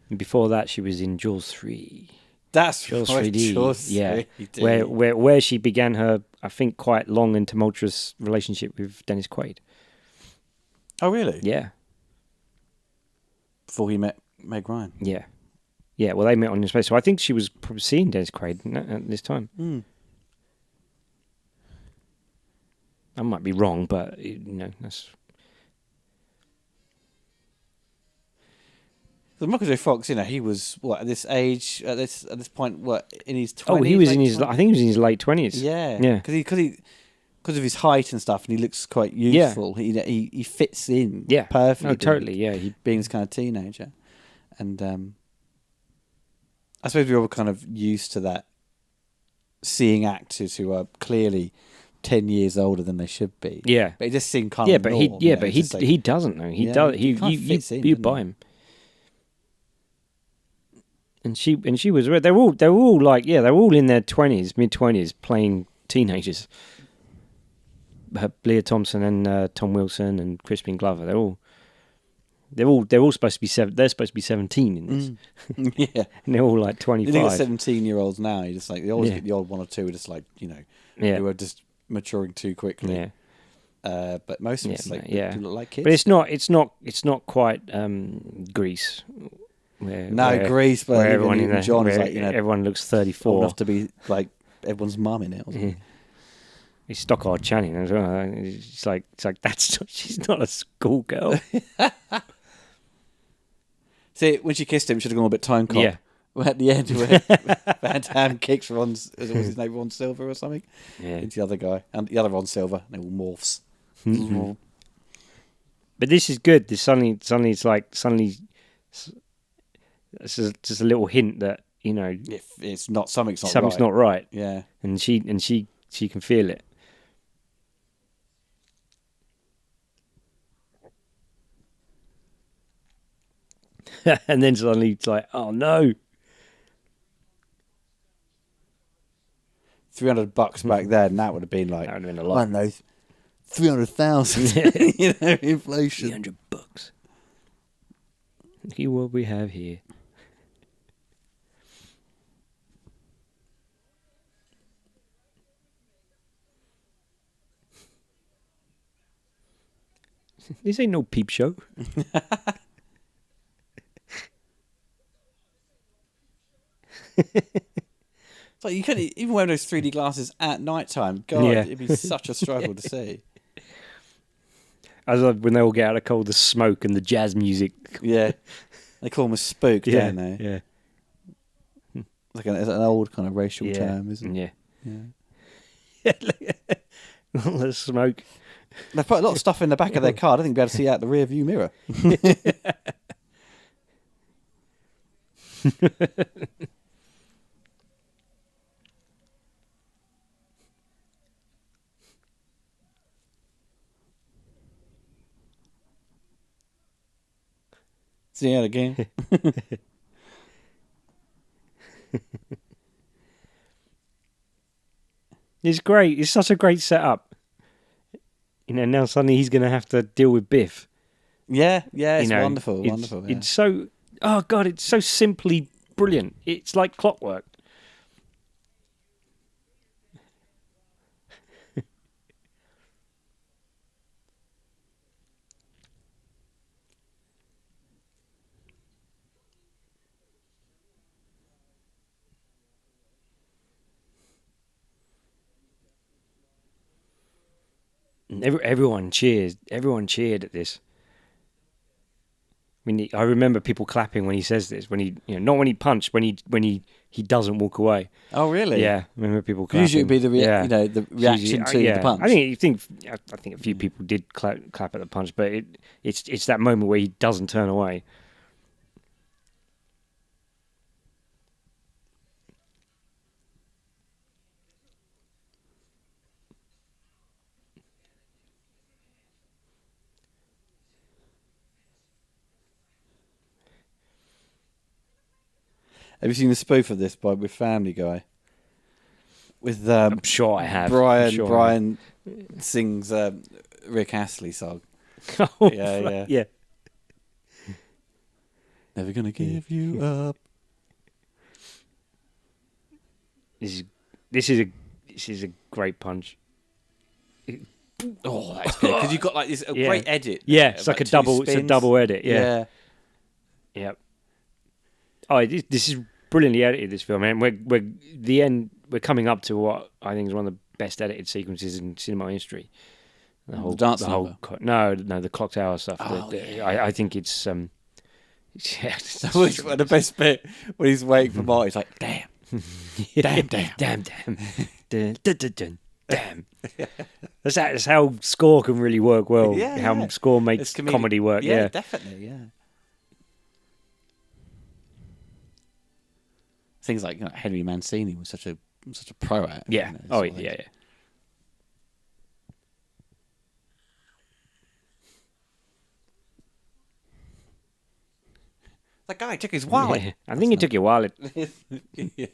And before that, she was in Jaws 3. That's Jaws right, 3D. Jaws 3D. Where she began her, I think, quite long and tumultuous relationship with Dennis Quaid. Oh, really? Yeah. Before he met Meg Ryan. Yeah. Yeah, well, they met on space. So I think she was probably seeing Dennis Quaid at this time. I might be wrong, but, that's... So Michael J. Fox, he was at this age, at this point, in his 20s? Oh, he was in his. 20s? I think he was in his late 20s. Yeah, yeah. Because of his height and stuff, and he looks quite youthful. Yeah. He fits in. Yeah, perfectly. Oh, totally. Yeah, being this kind of teenager, and I suppose we were kind of used to that, seeing actors who are clearly 10 years older than they should be. Yeah. But it just seemed kind Yeah, of but normal, he you know, but it's he just like- he doesn't know. He Yeah, does. he kind of fits in, You doesn't buy he? him. And she was. They're all like they're all in their 20s, mid-20s, playing teenagers. Leah Thompson and Tom Wilson and Crispin Glover. They're all supposed to be They're supposed to be 17 in this. Yeah. And they're all like You think 25. 17-year-olds now, you just like, you always Yeah. get the odd one or two who are just like, you know, Yeah. who are just maturing too quickly. Yeah. But most of us do look like kids. But it's not quite Grease. Grease, but where everyone everyone in John is where like, you know, everyone looks old 34. enough to be like everyone's mum in it. Or something. Yeah. It's Stockard Channing as well. It's like she's not a schoolgirl. See, when she kissed him, she'd have gone a bit time cop. Yeah. At the end, where Van Damme kicks Ron, was his name Ron Silver or something? Yeah. It's the other guy. And the other Ron Silver, they all morphs. Mm-hmm. But this is good. This suddenly it's just a little hint that, you know, If it's not, something's not something's right. not right. Yeah. And she can feel it. And then suddenly it's like, oh no. $300 back then, that would have been like, That would have been a I lot. don't know, 300,000. You know, inflation. $300. Look at what we have here. This ain't no peep show. It's like you couldn't even wear those 3D glasses at night time. God, Yeah. it'd be such a struggle to see. As when they all get out of cold, the smoke and the jazz music. Yeah, they call them a spook, don't they? Yeah. Like it's an old kind of racial Yeah. term, isn't it? Yeah. Yeah. All the smoke. They put a lot of stuff in the back of their car. I don't think they'll be able to see out the rear view mirror. See that again. It's great. It's such a great setup. You know, now suddenly he's going to have to deal with Biff. Yeah, it's You know, wonderful, it's- wonderful. Yeah. It's so, oh God, it's so simply brilliant. It's like clockwork. And everyone cheers. Everyone cheered at this. I mean, I remember people clapping when he says this. When he, not when he punched. When he doesn't walk away. Oh, really? Yeah, I remember people clapping. Usually it'd be the the It's reaction usually- to the punch. I think a few people did clap at the punch, but it's that moment where he doesn't turn away. Have you seen the spoof of this with Family Guy? With I'm sure I have. Brian. I'm sure I Brian sings Rick Astley song. have. Oh, Yeah, right, yeah. Never gonna give you up. This is a great punch. Oh, that's good because you got like this Yeah. great edit. Yeah, it's like a two double. It's a spins. double edit. Yeah. Yeah. Yep. Oh, this is brilliantly edited. This film, and we're coming up to what I think is one of the best edited sequences in cinema history. The dance number? No, the clock tower stuff. Oh, I think it's Which one, the best bit when he's waiting for Marty? He's like, damn, damn. damn, dun, dun, dun, dun, damn. That's how score can really work well. Yeah, how yeah. score makes It's comedic. comedy work. Yeah, Yeah. definitely. Yeah. Things like Henry Mancini was such a pro at. Yeah. you know, Oh, sort of yeah, thing. yeah. That guy took his wallet. Yeah, I think he took your wallet. Yeah.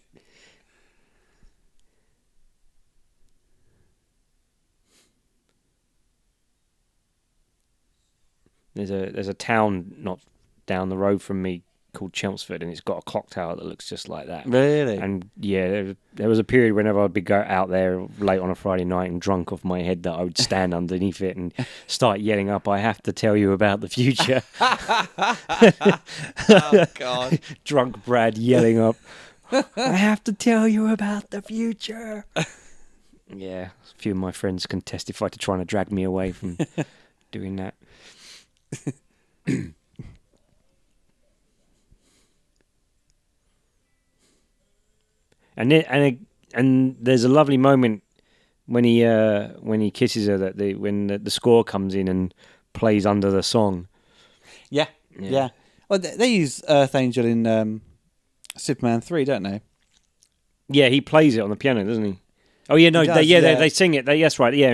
There's a town not down the road from me called Chelmsford, and it's got a clock tower that looks just like that. Really? And yeah, there was a period whenever I'd be go out there late on a Friday night and drunk off my head that I would stand underneath it and start yelling up, "I have to tell you about the future." Oh, God. Drunk Brad yelling up, "I have to tell you about the future." Yeah, a few of my friends can testify to trying to drag me away from doing that. And there's a lovely moment when he kisses her when the score comes in and plays under the song. Yeah. Well, they use Earth Angel in Superman 3, don't they? Yeah, he plays it on the piano, doesn't he? Oh yeah, no, they sing it. That's right. Yeah,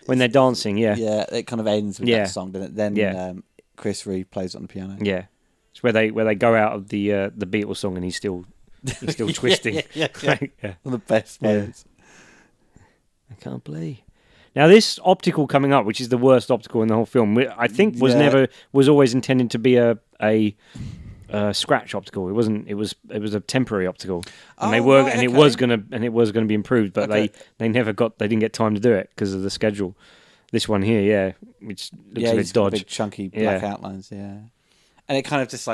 when they're dancing. Yeah, yeah, it kind of ends with that song, doesn't it? Then Chris Reeve plays it on the piano. Yeah, it's where they go out of the Beatles song and he's still twisting. Yeah. One of the best moments. I can't believe. Now this optical coming up, which is the worst optical in the whole film, I think was always intended to be a scratch optical. It wasn't. It was a temporary optical, and it was gonna be improved, but they didn't get time to do it because of the schedule. This one here, which looks a bit dodgy, big chunky black outlines, and it kind of just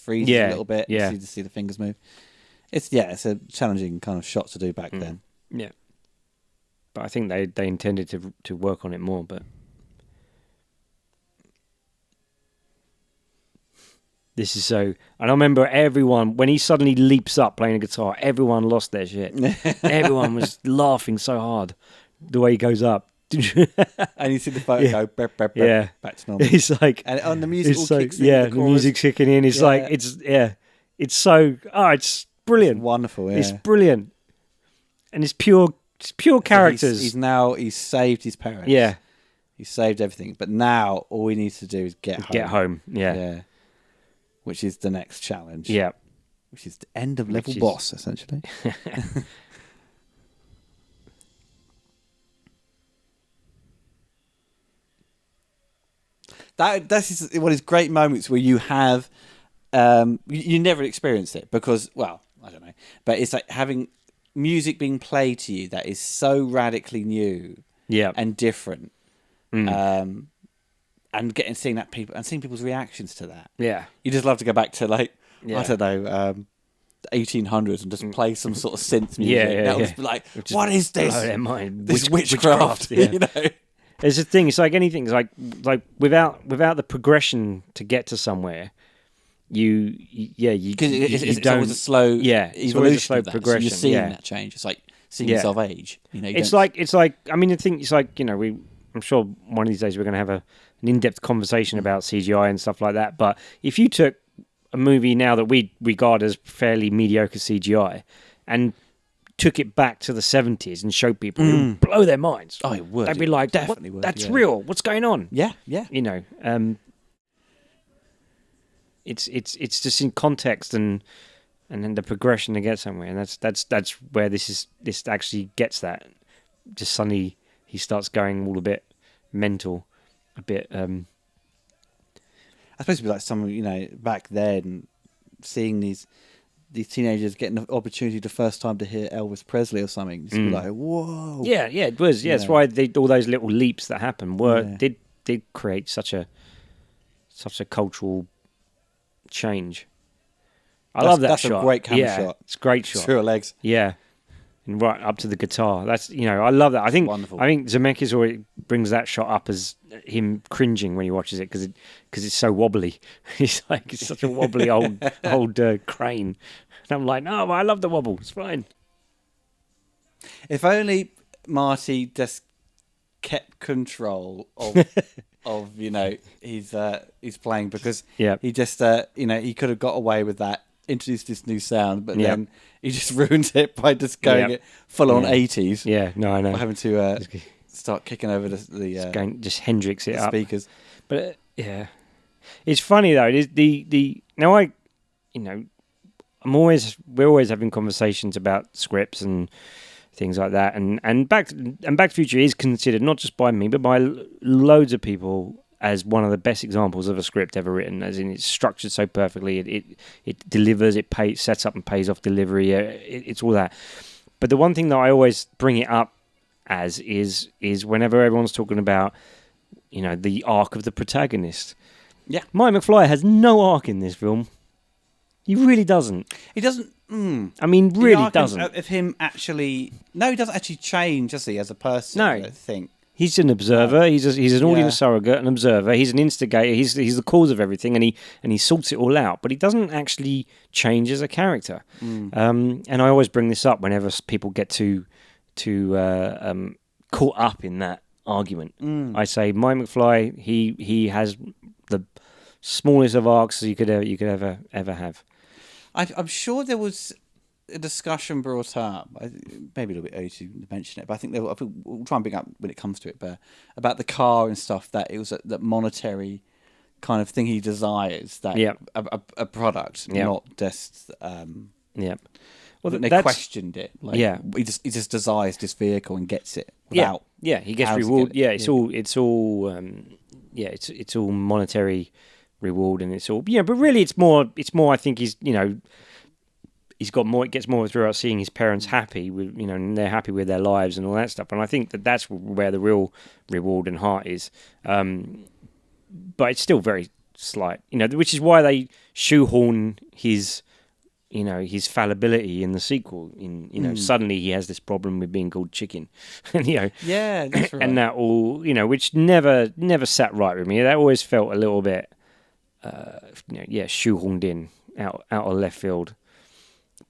freezes a little bit. Yeah, you see the fingers move. It's a challenging kind of shot to do back then. Yeah, but I think they intended to work on it more, but. This is so... And I remember everyone, when he suddenly leaps up playing a guitar, everyone lost their shit. Everyone was laughing so hard the way he goes up. And you see the photo go burp, back to normal. It's like... And on the music kicks in. Yeah, the music's kicking in. It's like... It's so... Oh, it's brilliant. It's wonderful, yeah. It's brilliant. And it's pure characters. He's saved his parents. Yeah. He's saved everything. But now all he needs to do is get home. Get home, yeah. Which is the next challenge. Yeah. Which is the end of level boss, essentially. That's one of these great moments where you have... you never experience it because, well, I don't know. But it's like having music being played to you that is so radically new and different. And seeing people's reactions to that. Yeah. You just love to go back to I don't know, 1800s and just play some sort of synth music. That was like, what is this? Blow their mind. This witchcraft. You know? There's a thing. It's like anything. It's like without the progression to get to somewhere, you it's always a slow evolution. It's always a slow progression. So you're seeing that change. It's like seeing yourself age. You know, it's like I mean, I think it's like, you know, I'm sure one of these days we're going to have an in-depth conversation about CGI and stuff like that. But if you took a movie now that we regard as fairly mediocre CGI and took it back to the 70s and showed people, it would blow their minds. Oh, it would. They'd be like, definitely would. That's real. What's going on? Yeah. You know, it's just in context and then the progression to get somewhere, and that's where this actually gets that. Just suddenly he starts going all a bit mental, a bit. I suppose it'd be like someone, you know, back then, seeing these teenagers getting the opportunity the first time to hear Elvis Presley or something. Just be like, whoa. Yeah, it was. Yeah, that's why all those little leaps that happened did create such a cultural change. I love that shot. That's a great camera shot. It's a great shot. Through her legs. Yeah. And right up to the guitar. That's, you know, I love that. I think wonderful. I think Zemeckis always brings that shot up as him cringing when he watches it because it's so wobbly. It's such a wobbly old crane. And I'm like, no, I love the wobble. It's fine. If only Marty just kept control of you know his playing, because he just he could have got away with that. Introduced this new sound, but then he just ruined it by just going it full on 80s. Yeah, no, I know. By having to start kicking over the just Hendrix it up speakers. But It's funny though. It is the now I, you know, we're always having conversations about scripts and things like that, and Back to Future is considered not just by me but by loads of people as one of the best examples of a script ever written. As in, it's structured so perfectly, it delivers, sets up and pays off delivery. It's all that. But the one thing that I always bring it up as is whenever everyone's talking about, you know, the arc of the protagonist. Yeah, Mike McFly has no arc in this film. He really doesn't. He doesn't. I mean, The really arc doesn't. Of him actually, no, he doesn't actually change, does he, as a person? No. I don't think. He's an observer. He's an audience surrogate, an observer. He's an instigator. He's the cause of everything, and he sorts it all out. But he doesn't actually change as a character. And I always bring this up whenever people get too caught up in that argument. I say Mike McFly. He has the smallest of arcs you could ever have. I'm sure there was a discussion brought up, maybe a little bit early to mention it, but I think we'll try and bring up when it comes to it, but about the car and stuff, that it was that monetary kind of thing he desires, that a product, not just... Well, they questioned it. Like, he just desires this vehicle and gets it without... Yeah, he gets reward. It's all monetary reward, and it's all... Yeah, but really it's more I think he's, you know... He's got more. It gets more throughout seeing his parents happy with, you know, and they're happy with their lives and all that stuff. And I think that's where the real reward and heart is. But it's still very slight, you know, which is why they shoehorn his, you know, his fallibility in the sequel. Suddenly he has this problem with being called chicken, and you know, that's right. And that all, you know, which never sat right with me. That always felt a little bit, shoehorned in out of left field.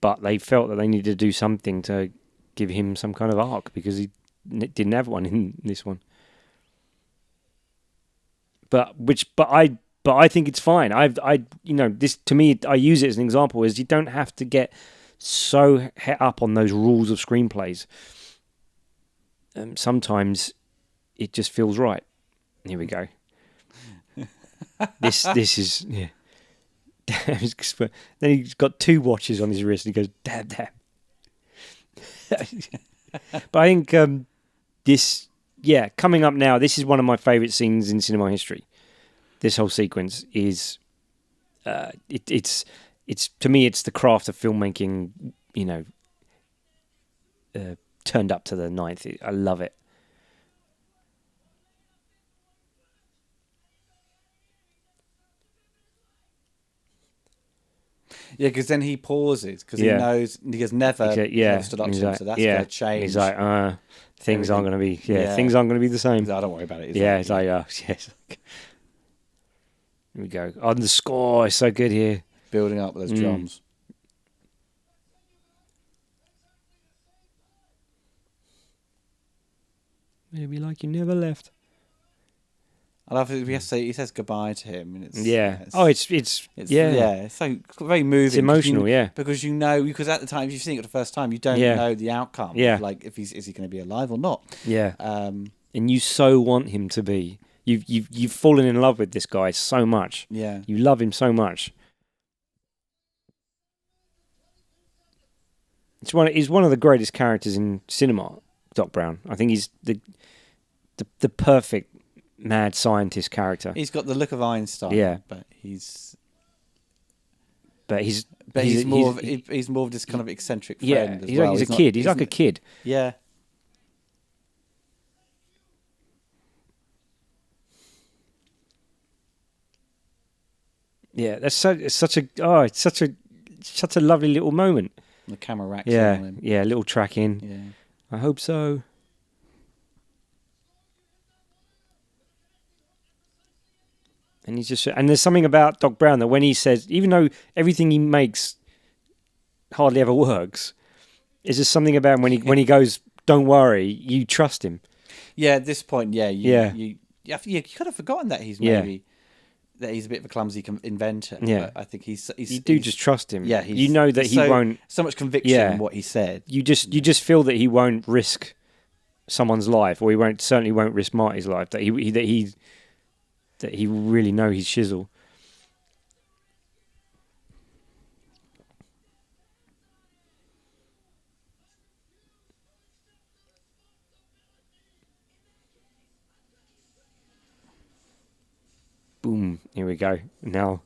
But they felt that they needed to do something to give him some kind of arc because he didn't have one in this one. But I think it's fine. This to me, I use it as an example. Is you don't have to get so het up on those rules of screenplays. Sometimes it just feels right. Here we go. This is yeah. Then he's got 2 watches on his wrist and he goes, damn. But I think coming up now, this is one of my favourite scenes in cinema history. This whole sequence is, it's to me, it's the craft of filmmaking, you know, turned up to the 9th. I love it. Yeah, because then he pauses because he knows he has never stood up to him, so that's going to change. He's like, things aren't going to be, things aren't going to be the same. No, don't worry about it. It's like, yes. Here we go. Oh, the score is so good here. Building up with those drums. Maybe like you never left. I love it. He says goodbye to him, and it's it's so very moving. It's emotional, because because at the time, if you've seen it for the first time, you don't know the outcome. Yeah, like is he going to be alive or not? Yeah, and you so want him to be. You've fallen in love with this guy so much. Yeah, you love him so much. He's one of the greatest characters in cinema. Doc Brown. I think he's the perfect mad scientist character. He's got the look of Einstein, but he's more of this kind of eccentric friend as well. He's a kid. He's like a kid. Yeah. Yeah, it's such a lovely little moment. The camera racks on him. Yeah, a little track in. Yeah. I hope so. And there's something about Doc Brown that when he says, even though everything he makes hardly ever works, is there something about when he goes, "Don't worry, you trust him." Yeah, at this point, you could have forgotten that he's maybe that he's a bit of a clumsy inventor. Yeah, but I think he's just trust him. Yeah, you know that he won't. So much conviction in what he said. You just feel that he won't risk someone's life, or certainly won't risk Marty's life. That he really know his shizzle. boom, here we go. Now,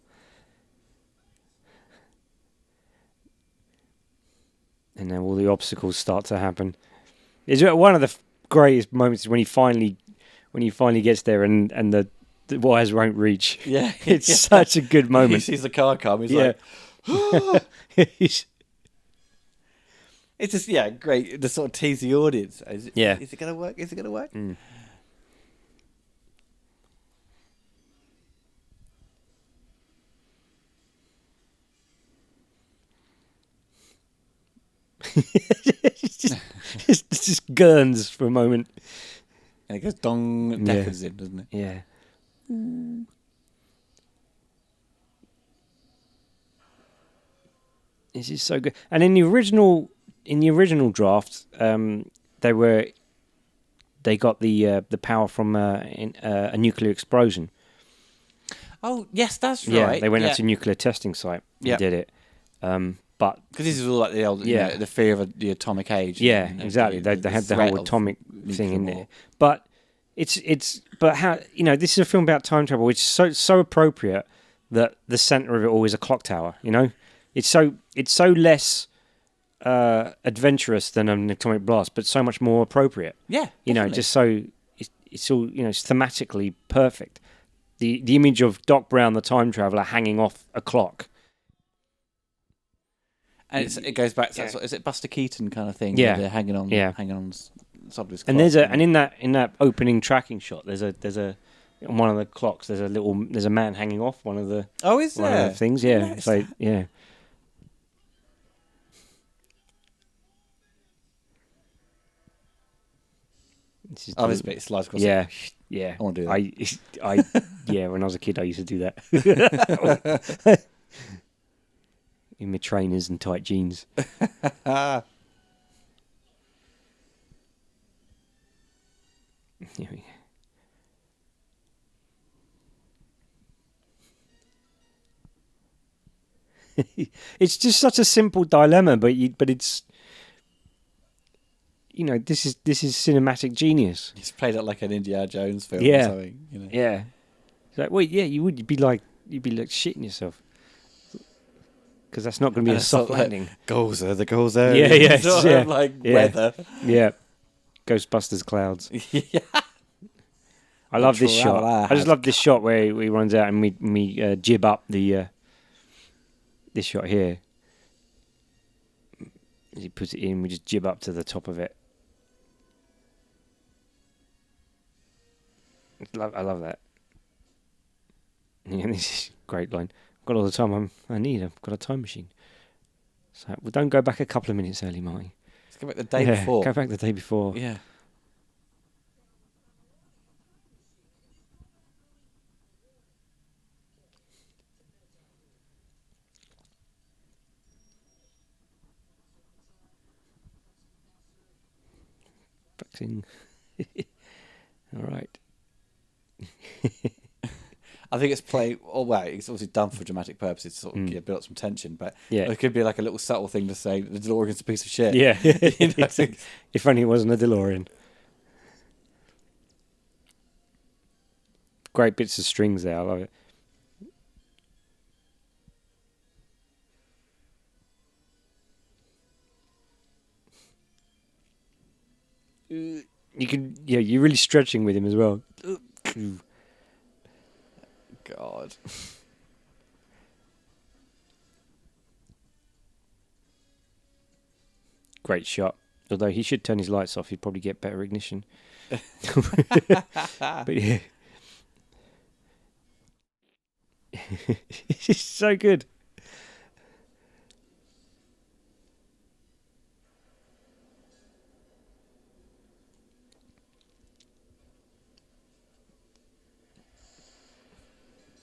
and then all the obstacles start to happen. It's one of the greatest moments when he finally gets there and the wires won't reach. Yeah, It's such a good He moment. sees the car come. He's Yeah. like, He's- it's just great. To sort of tease the audience. Is it going to work? Is it going to work? Mm. just gurns for a moment. And it goes dong, and deafens him, doesn't it? Yeah. This is so good. And in the original draft, they got the power from a nuclear explosion. Oh yes, that's right. Yeah, they went out to a nuclear testing site and did it. But because this is all like the old, the fear of the atomic age. Yeah, exactly. They had the whole atomic thing in there. But but how this is a film about time travel, which is so appropriate that the center of it all is a clock tower. It's so less adventurous than an atomic blast, but so much more appropriate. Yeah, just so it's all it's thematically perfect. The image of Doc Brown, the time traveler, hanging off a clock. And it goes back to that sort of, is it Buster Keaton kind of thing? Yeah, where they're hanging on top of his clock. And in that opening tracking shot, there's a on one of the clocks. There's a man hanging off one of the one of the things. Yeah, so yeah. This bit slides across. Yeah. I want to do that. I when I was a kid, I used to do that. In my trainers and tight jeans. Here we go. It's just such a simple dilemma, but it's this is cinematic genius. It's played out like an Indiana Jones film Yeah. or something. Yeah. It's like, well, yeah, you'd be like shitting yourself. Because that's not going to be a soft landing. Goals are the goals there. Yeah, Sort yeah. of like weather. Yeah. Ghostbusters clouds. Yeah. I love this shot. I just love this shot where he runs out and we jib up the this shot here. As he puts it in, we just jib up to the top of it. I love that. Yeah, this is a great line. I've got all the time I need. I've got a time machine. So, well, don't go back a couple of minutes early, Marty. Let's go back the day before. Go back the day before. Yeah. Vaccine. All right. I think it's played. Oh, well, it's obviously done for dramatic purposes to sort of build up some tension, but Yeah. it could be like a little subtle thing to say the DeLorean's a piece of shit. Yeah. You know, If only it wasn't a DeLorean. Great bits of strings there. I love it. You're really stretching with him as well. God. Great shot. Although he should turn his lights off, he'd probably get better ignition. But yeah. It's so good.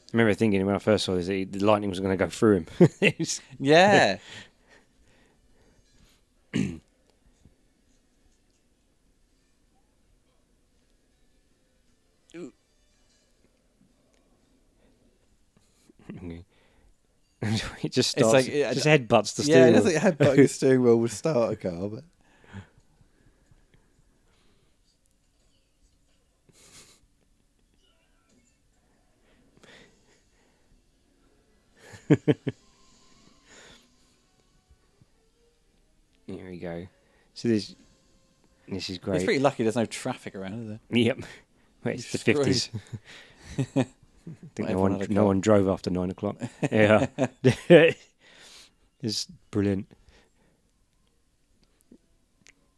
I remember thinking when I first saw this, the lightning was going to go through him. Yeah. It just starts. It's like just headbutts the Yeah, steering it wheel. doesn't headbutt your steering wheel would start a car, but Here we go. So this is great. It's pretty lucky there's no traffic around, is there? Yep. Well, it's the Screwed. 50s. I think Not everyone had a no car. one drove after 9 o'clock. Yeah. It's brilliant.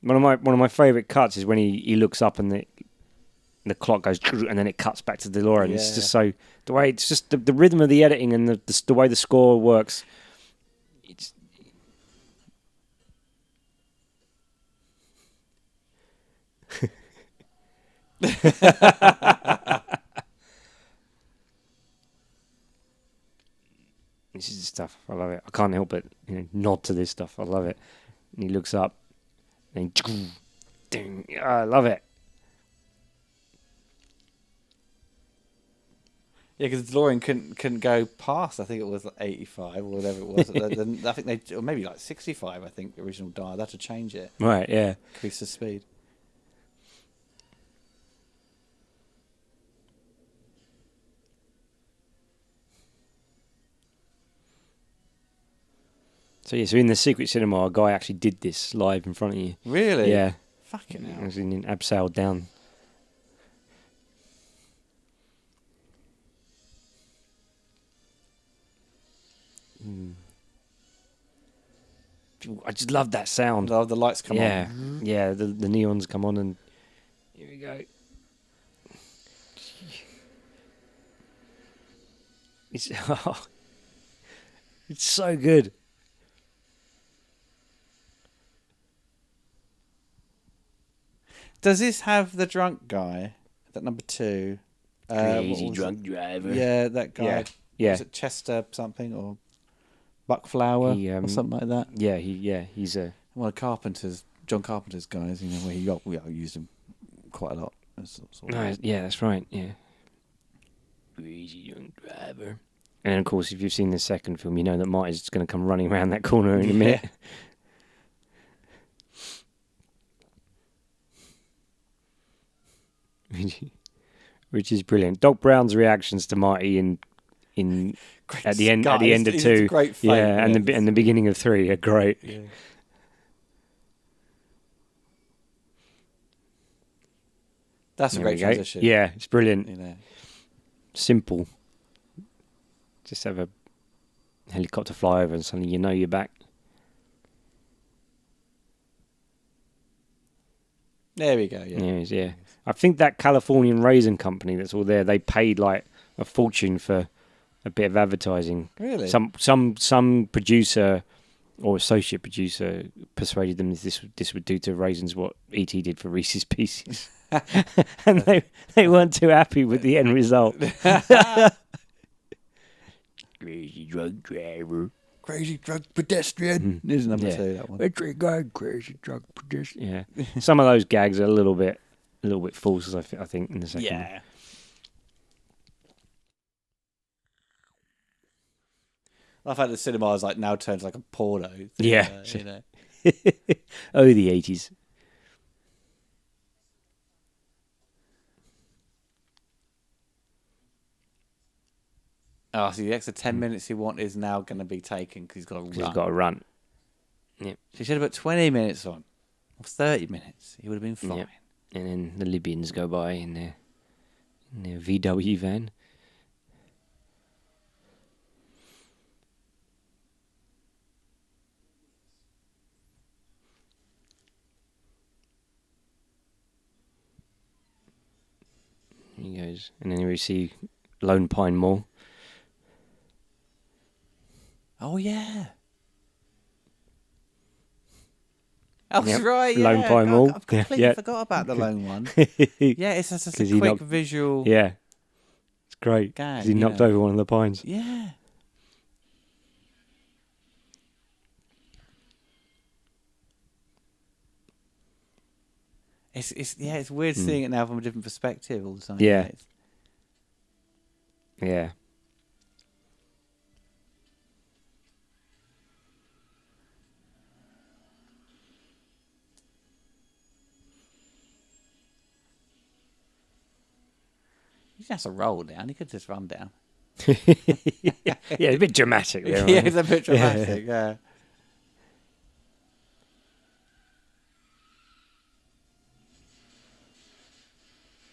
One of my favourite cuts is when he looks up and the clock goes and then it cuts back to DeLorean. It's just so the way it's just the rhythm of the editing and the way the score works. It's this is the stuff. I love it. I can't help but nod to this stuff. I love it. And he looks up and ding. I love it. Yeah, because DeLorean couldn't go past. I think it was like 85 or whatever it was. Then I think or maybe like 65. I think the original dial. They had to change it. Right. Yeah. Increase the speed. So in the secret cinema, a guy actually did this live in front of you. Really? Yeah. Fucking It hell. was in abseiled down. I just love that sound. The lights come Yeah, on. yeah. The neons come on, and here we go. It's it's so good. Does this have the drunk guy? That number 2? Crazy what was drunk it? driver. Yeah, that guy. Yeah, yeah. Was it Chester something or Buckflower or something like that? Yeah, he's a One of John Carpenter's guys. Where we used him quite a lot. yeah, that's right. Yeah, crazy drunk driver. And of course, if you've seen the second film, you know that Marty's going to come running around that corner in a minute. Which is brilliant. Doc Brown's reactions to Marty at the end of It's 2, a great fight, yeah, and the beginning of 3 are great. Yeah. That's a There great we go. transition. Yeah, it's brilliant. You know. Simple. Just have a helicopter fly over and suddenly you know you're back. There we go. Yeah. Yeah. I think that Californian raisin company that's all there, they paid like a fortune for a bit of advertising. Really? Some producer or associate producer persuaded them this would do to raisins what E.T. did for Reese's Pieces. And they weren't too happy with the end result. Crazy drunk driver. Crazy drunk pedestrian. This is number 2. That one. Crazy drunk pedestrian. Yeah, some of those gags are a little bit false, I think, in the second one. Yeah. I find the cinema is like now turns like a porno. Thing, Yeah. you know. Oh, the 80s. Oh, so the extra 10 minutes he want is now going to be taken because he's got to run. He's got to run. So he should have put 20 minutes on. Or 30 minutes. He would have been fine. Yep. And then the Libyans go by in their VW van. He goes, and then we see Lone Pine Mall. Oh, yeah. Oh, Yep. right, yeah. Lone Pine Mall. I completely Yeah. forgot about the lone one. Yeah, it's just a 'Cause he quick knocked- visual. Yeah, it's great. Gag, 'Cause he you knocked know. over one of the pines. Yeah. It's weird seeing it now from a different perspective all the time. Yeah. It's- Yeah. He just has to roll down. He could just run down. Yeah, a bit dramatic there. Yeah, Right? it's a bit dramatic. Yeah.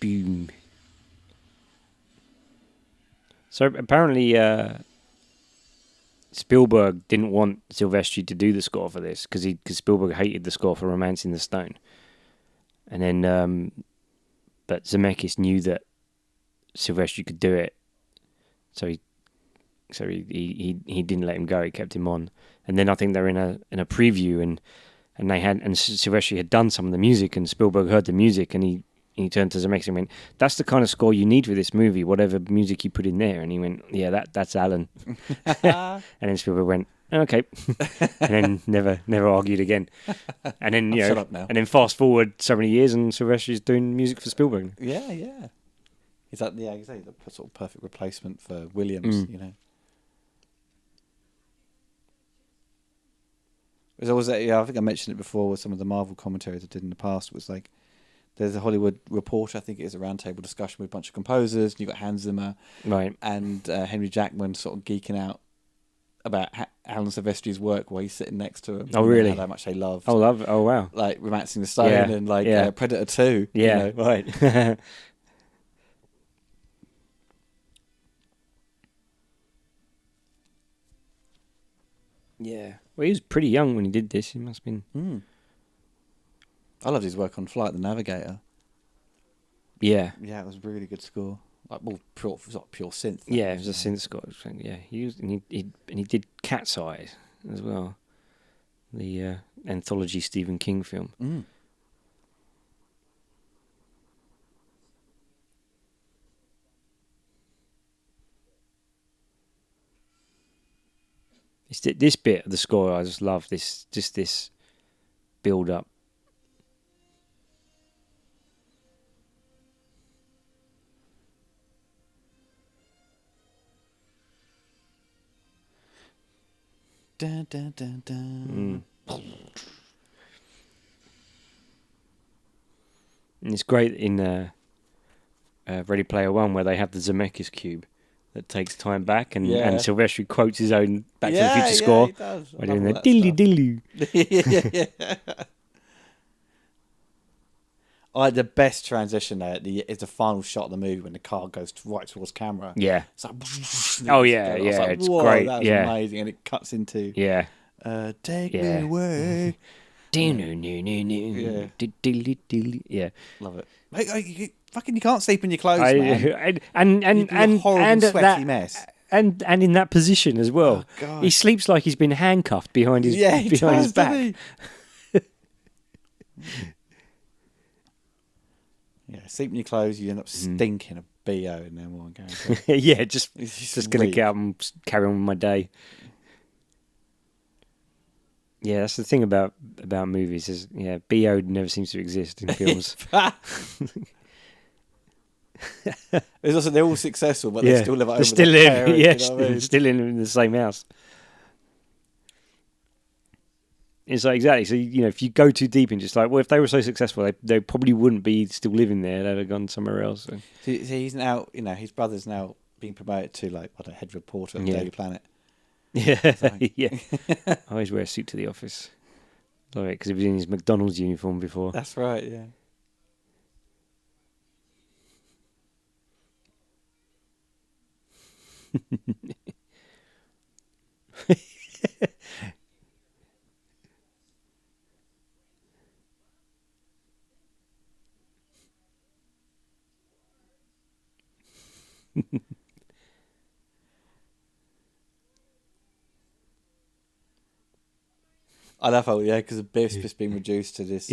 Boom. So apparently, Spielberg didn't want Silvestri to do the score for this because Spielberg hated the score for Romancing the Stone, and then but Zemeckis knew that Silvestri could do it, so he didn't let him go. He kept him on, and then I think they're in a preview and Silvestri had done some of the music, and Spielberg heard the music, and he turned to Zemeckis and went, "That's the kind of score you need for this movie. Whatever music you put in there." And he went, "Yeah, that's Alan." And then Spielberg went, "Okay," and then never argued again. And then Shut up now. and then fast forward so many years, and Silvestri's doing music for Spielberg. Yeah, yeah. Is that exactly the sort of perfect replacement for Williams? You know. There's always that. Yeah, I think I mentioned it before with some of the Marvel commentaries I did in the past. Was like, there's a Hollywood Reporter, I think it is, a roundtable discussion with a bunch of composers. And you've got Hans Zimmer, Right, and Henry Jackman sort of geeking out about Alan Silvestri's work while he's sitting next to him. Oh, really? How much they loved. Oh wow. Like Romancing the Stone and Predator 2. Yeah, you know? right. Yeah. Well, he was pretty young when he did this. He must have been. I loved his work on Flight the Navigator. Yeah. Yeah, it was a really good score. Like, well, pure synth. Yeah, it was a synth score. Yeah, he did Cat's Eye as well, the anthology Stephen King film. It's this bit of the score I just love. This build up. Dun, dun, dun, dun. And it's great in Ready Player One where they have the Zemeckis cube that takes time back, and Silvestri quotes his own Back to the Future score. He does. By doing the dilly dilly. The best transition there is the final shot of the movie when the car goes right towards camera. Yeah. It's like, it's great. That was amazing, and it cuts into Take Me Away. Yeah. Love it. You can't sleep in your clothes, man. And horrible sweaty mess. And in that position as well. Oh, God. He sleeps like he's been handcuffed behind his his back. Sleep in your clothes, you end up stinking of BO and then one going. Yeah, just gonna get up and carry on with my day. Yeah, that's the thing about movies is BO never seems to exist in films. There's also, they're all successful, but they still live over still their parents, you know what I mean? still in the same house. It's like, exactly. So if you go too deep and just like, well, if they were so successful, they probably wouldn't be still living there. They'd have gone somewhere else. So. See, he's now, his brother's now being promoted to like head reporter of Daily Planet. Yeah, yeah. I always wear a suit to the office, because he was in his McDonald's uniform before. That's right. Yeah. I love how because Biff's just been reduced to this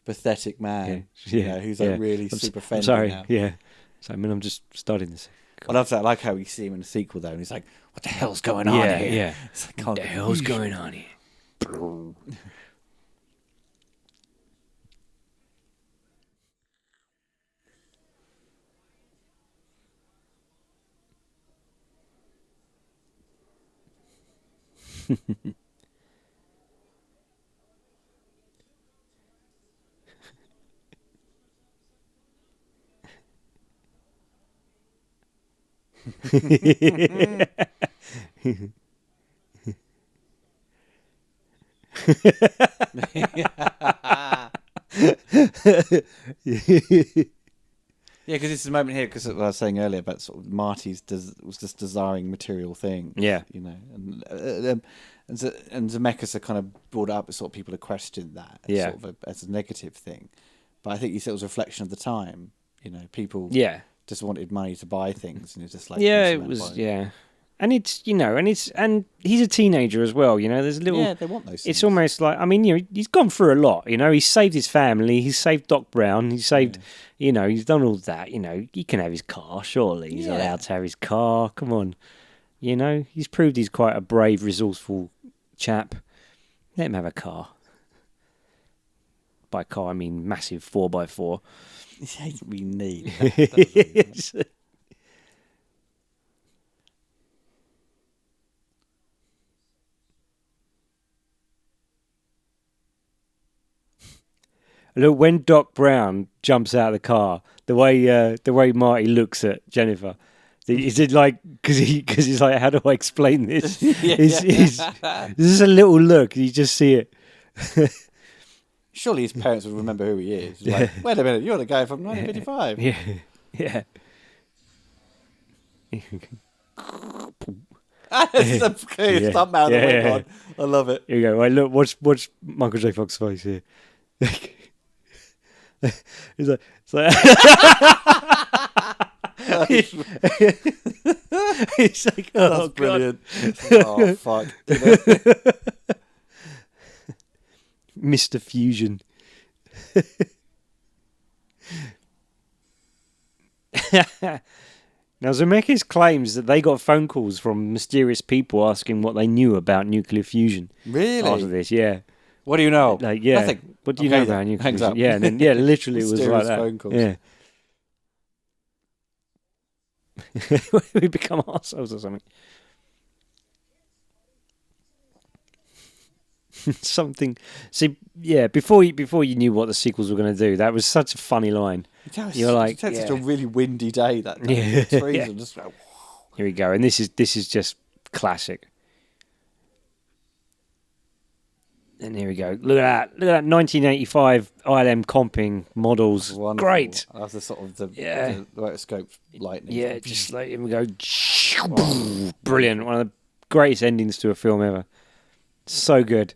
pathetic man, who's like really super friendly. Sorry, now. So I'm just starting this. I love that. I like how we see him in the sequel though, and he's like, "What the hell's going on here?" Yeah, it's like, what the hell's going on here? Yeah, because it's a moment here, because what I was saying earlier about sort of Marty's was just desiring material things. Yeah. You know, and Zemeckis are kind of brought up as sort of people who questioned that as, Yeah. sort of as a negative thing. But I think he said it was a reflection of the time. You know, people Yeah. just wanted money to buy things, and it was just like, Yeah, it was, yeah. And it's, you know, and he's a teenager as well, you know, there's a little... Yeah, they want those things. It's almost like, I mean, you know, he's gone through a lot, you know, he's saved his family, he's saved Doc Brown, he's saved, you know, he's done all that, you know, he can have his car, surely, he's allowed to have his car, come on, you know, he's proved he's quite a brave, resourceful chap, let him have a car. By car, I mean massive 4x4. We need that. Look, when Doc Brown jumps out of the car, the way Marty looks at Jennifer, is it like because he's like, how do I explain this? This is a little look. You just see it. Surely his parents would remember who he is. Like, wait a minute, you're the guy from 1955. Yeah. That's clear stunt man. Oh my God, I love it. Here you go. Right, look, watch Michael J. Fox's face here. It's like it's like, oh, that's brilliant. God. Oh fuck, Mr. Fusion. Now, Zemeckis claims that they got phone calls from mysterious people asking what they knew about nuclear fusion. Really? After this, yeah. What do you know? Like, yeah. Nothing. What do you know about nuclear fusion? Yeah, and then, literally it was like that. Phone calls. Yeah. We become arseholes or something. Something. See, yeah. Before you knew what the sequels were going to do, that was such a funny line. You're like, it's such a really windy day that day. Yeah. It's freezing. Just like, here we go, and this is just classic. And here we go. Look at that 1985 ILM comping models. wonderful. Great. That's the sort of the rotoscope lightning. Yeah, just like here we go. Brilliant. One of the greatest endings to a film ever. So good.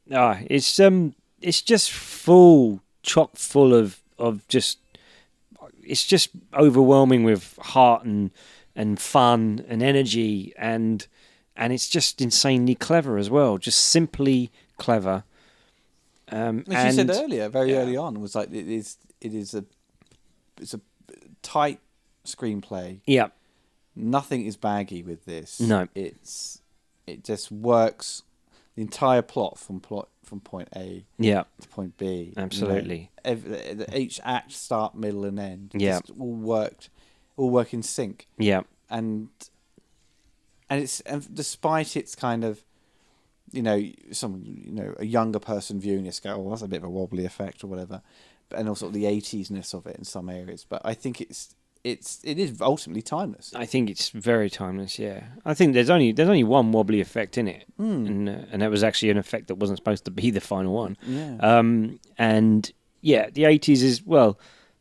It's just chock full of just. It's just overwhelming with heart and fun and energy and it's just insanely clever as well. Just simply clever. As you said earlier, very early on, was like it's a tight screenplay. Yeah. Nothing is baggy with this. No. It just works. The entire plot from point A to point B. Absolutely. You know, each act, start, middle, and end. Yeah. Just all work in sync. Yeah. And despite its kind of, a younger person viewing this go, oh, that's a bit of a wobbly effect or whatever, and also the 80s-ness of it in some areas. But I think it is ultimately timeless. I think it's very timeless. Yeah, I think there's only one wobbly effect in it, and that was actually an effect that wasn't supposed to be the final one. Yeah. And yeah, the 80s is, well,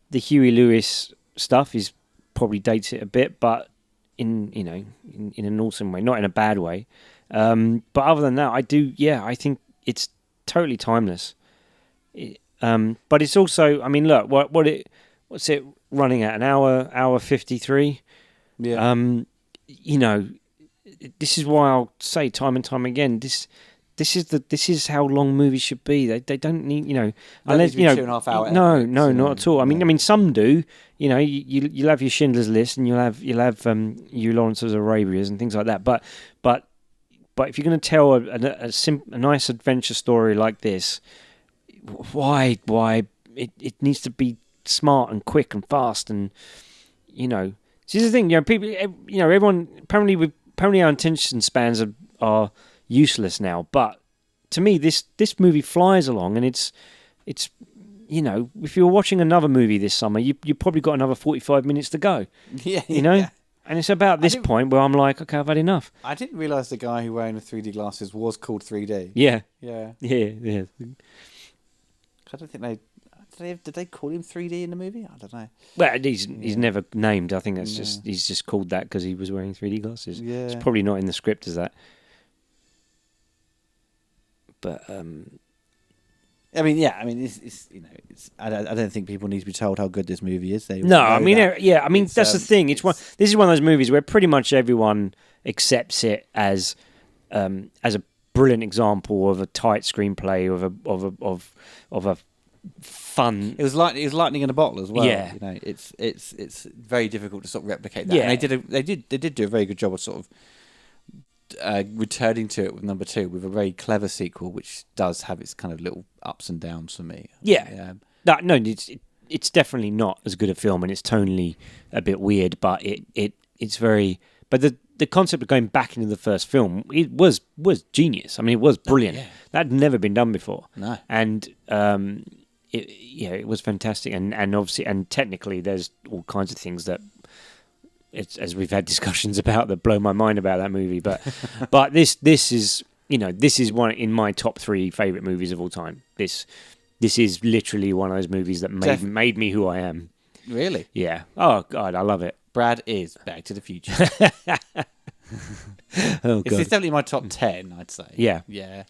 the Huey Lewis stuff is probably dates it a bit, but in an awesome way, not in a bad way. But other than that, I think it's totally timeless. But it's also, I mean, look, what's it running at, an hour 53? Yeah. This is why I'll say time and time again, this is how long movies should be. They don't need, unless 2.5 hour. No, not at all. I mean, some do. You'll have your Schindler's List, and you'll have your Lawrence's Arabias and things like that. But if you're going to tell a nice adventure story like this, why it needs to be smart and quick and fast, and see, the thing, people, everyone apparently our attention spans are useless now, but to me this movie flies along, and it's you know, if you were watching another movie this summer, you probably got another 45 minutes to go. Yeah, you know. yeah. And it's about this point where I'm like, okay, I've had enough. I didn't realise the guy who wearing the 3D glasses was called 3D. Yeah. Yeah. Yeah. I don't think did they call him 3D in the movie? I don't know. Well, he's never named. I think that's he's just called that because he was wearing 3D glasses. Yeah. It's probably not in the script as that. But I mean, it's you know, I don't think people need to be told how good this movie is. They no, know I mean, that. yeah, I mean that's the thing. This is one of those movies where pretty much everyone accepts it as a brilliant example of a tight screenplay of a fun. It was lightning in a bottle as well. Yeah. You know, it's very difficult to sort of replicate that. Yeah. And they did do a very good job of sort of returning to it with number 2 with a very clever sequel, which does have its kind of little ups and downs for me. Yeah. No, it's definitely not as good a film, and it's tonally a bit weird, but it's very. But the concept of going back into the first film, it was genius. I mean, it was brilliant. Yeah. That had never been done before. No. And it was fantastic, and obviously, and technically, there's all kinds of things that. It's, as we've had discussions about, that blow my mind about that movie, but this is, you know, this is one in my top 3 favorite movies of all time. This is literally one of those movies that made me who I am. Really? Yeah. Oh God, I love it. Brad is Back to the Future. Oh God. It's definitely my top 10, I'd say. Yeah. Yeah.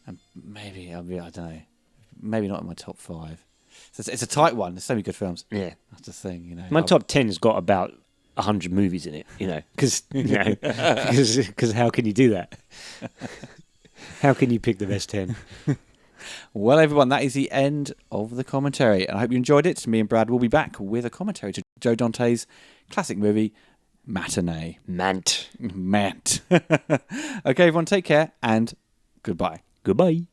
And maybe I don't know. Maybe not in my top 5. So it's a tight one. There's so many good films. Yeah. That's the thing, you know. My top 10 has got about 100 movies in it, you know, because how can you do that? How can you pick the best 10? Well, everyone, that is the end of the commentary. And I hope you enjoyed it. Me and Brad will be back with a commentary to Joe Dante's classic movie, Matinee. Mant. Okay, everyone, take care and goodbye. Goodbye.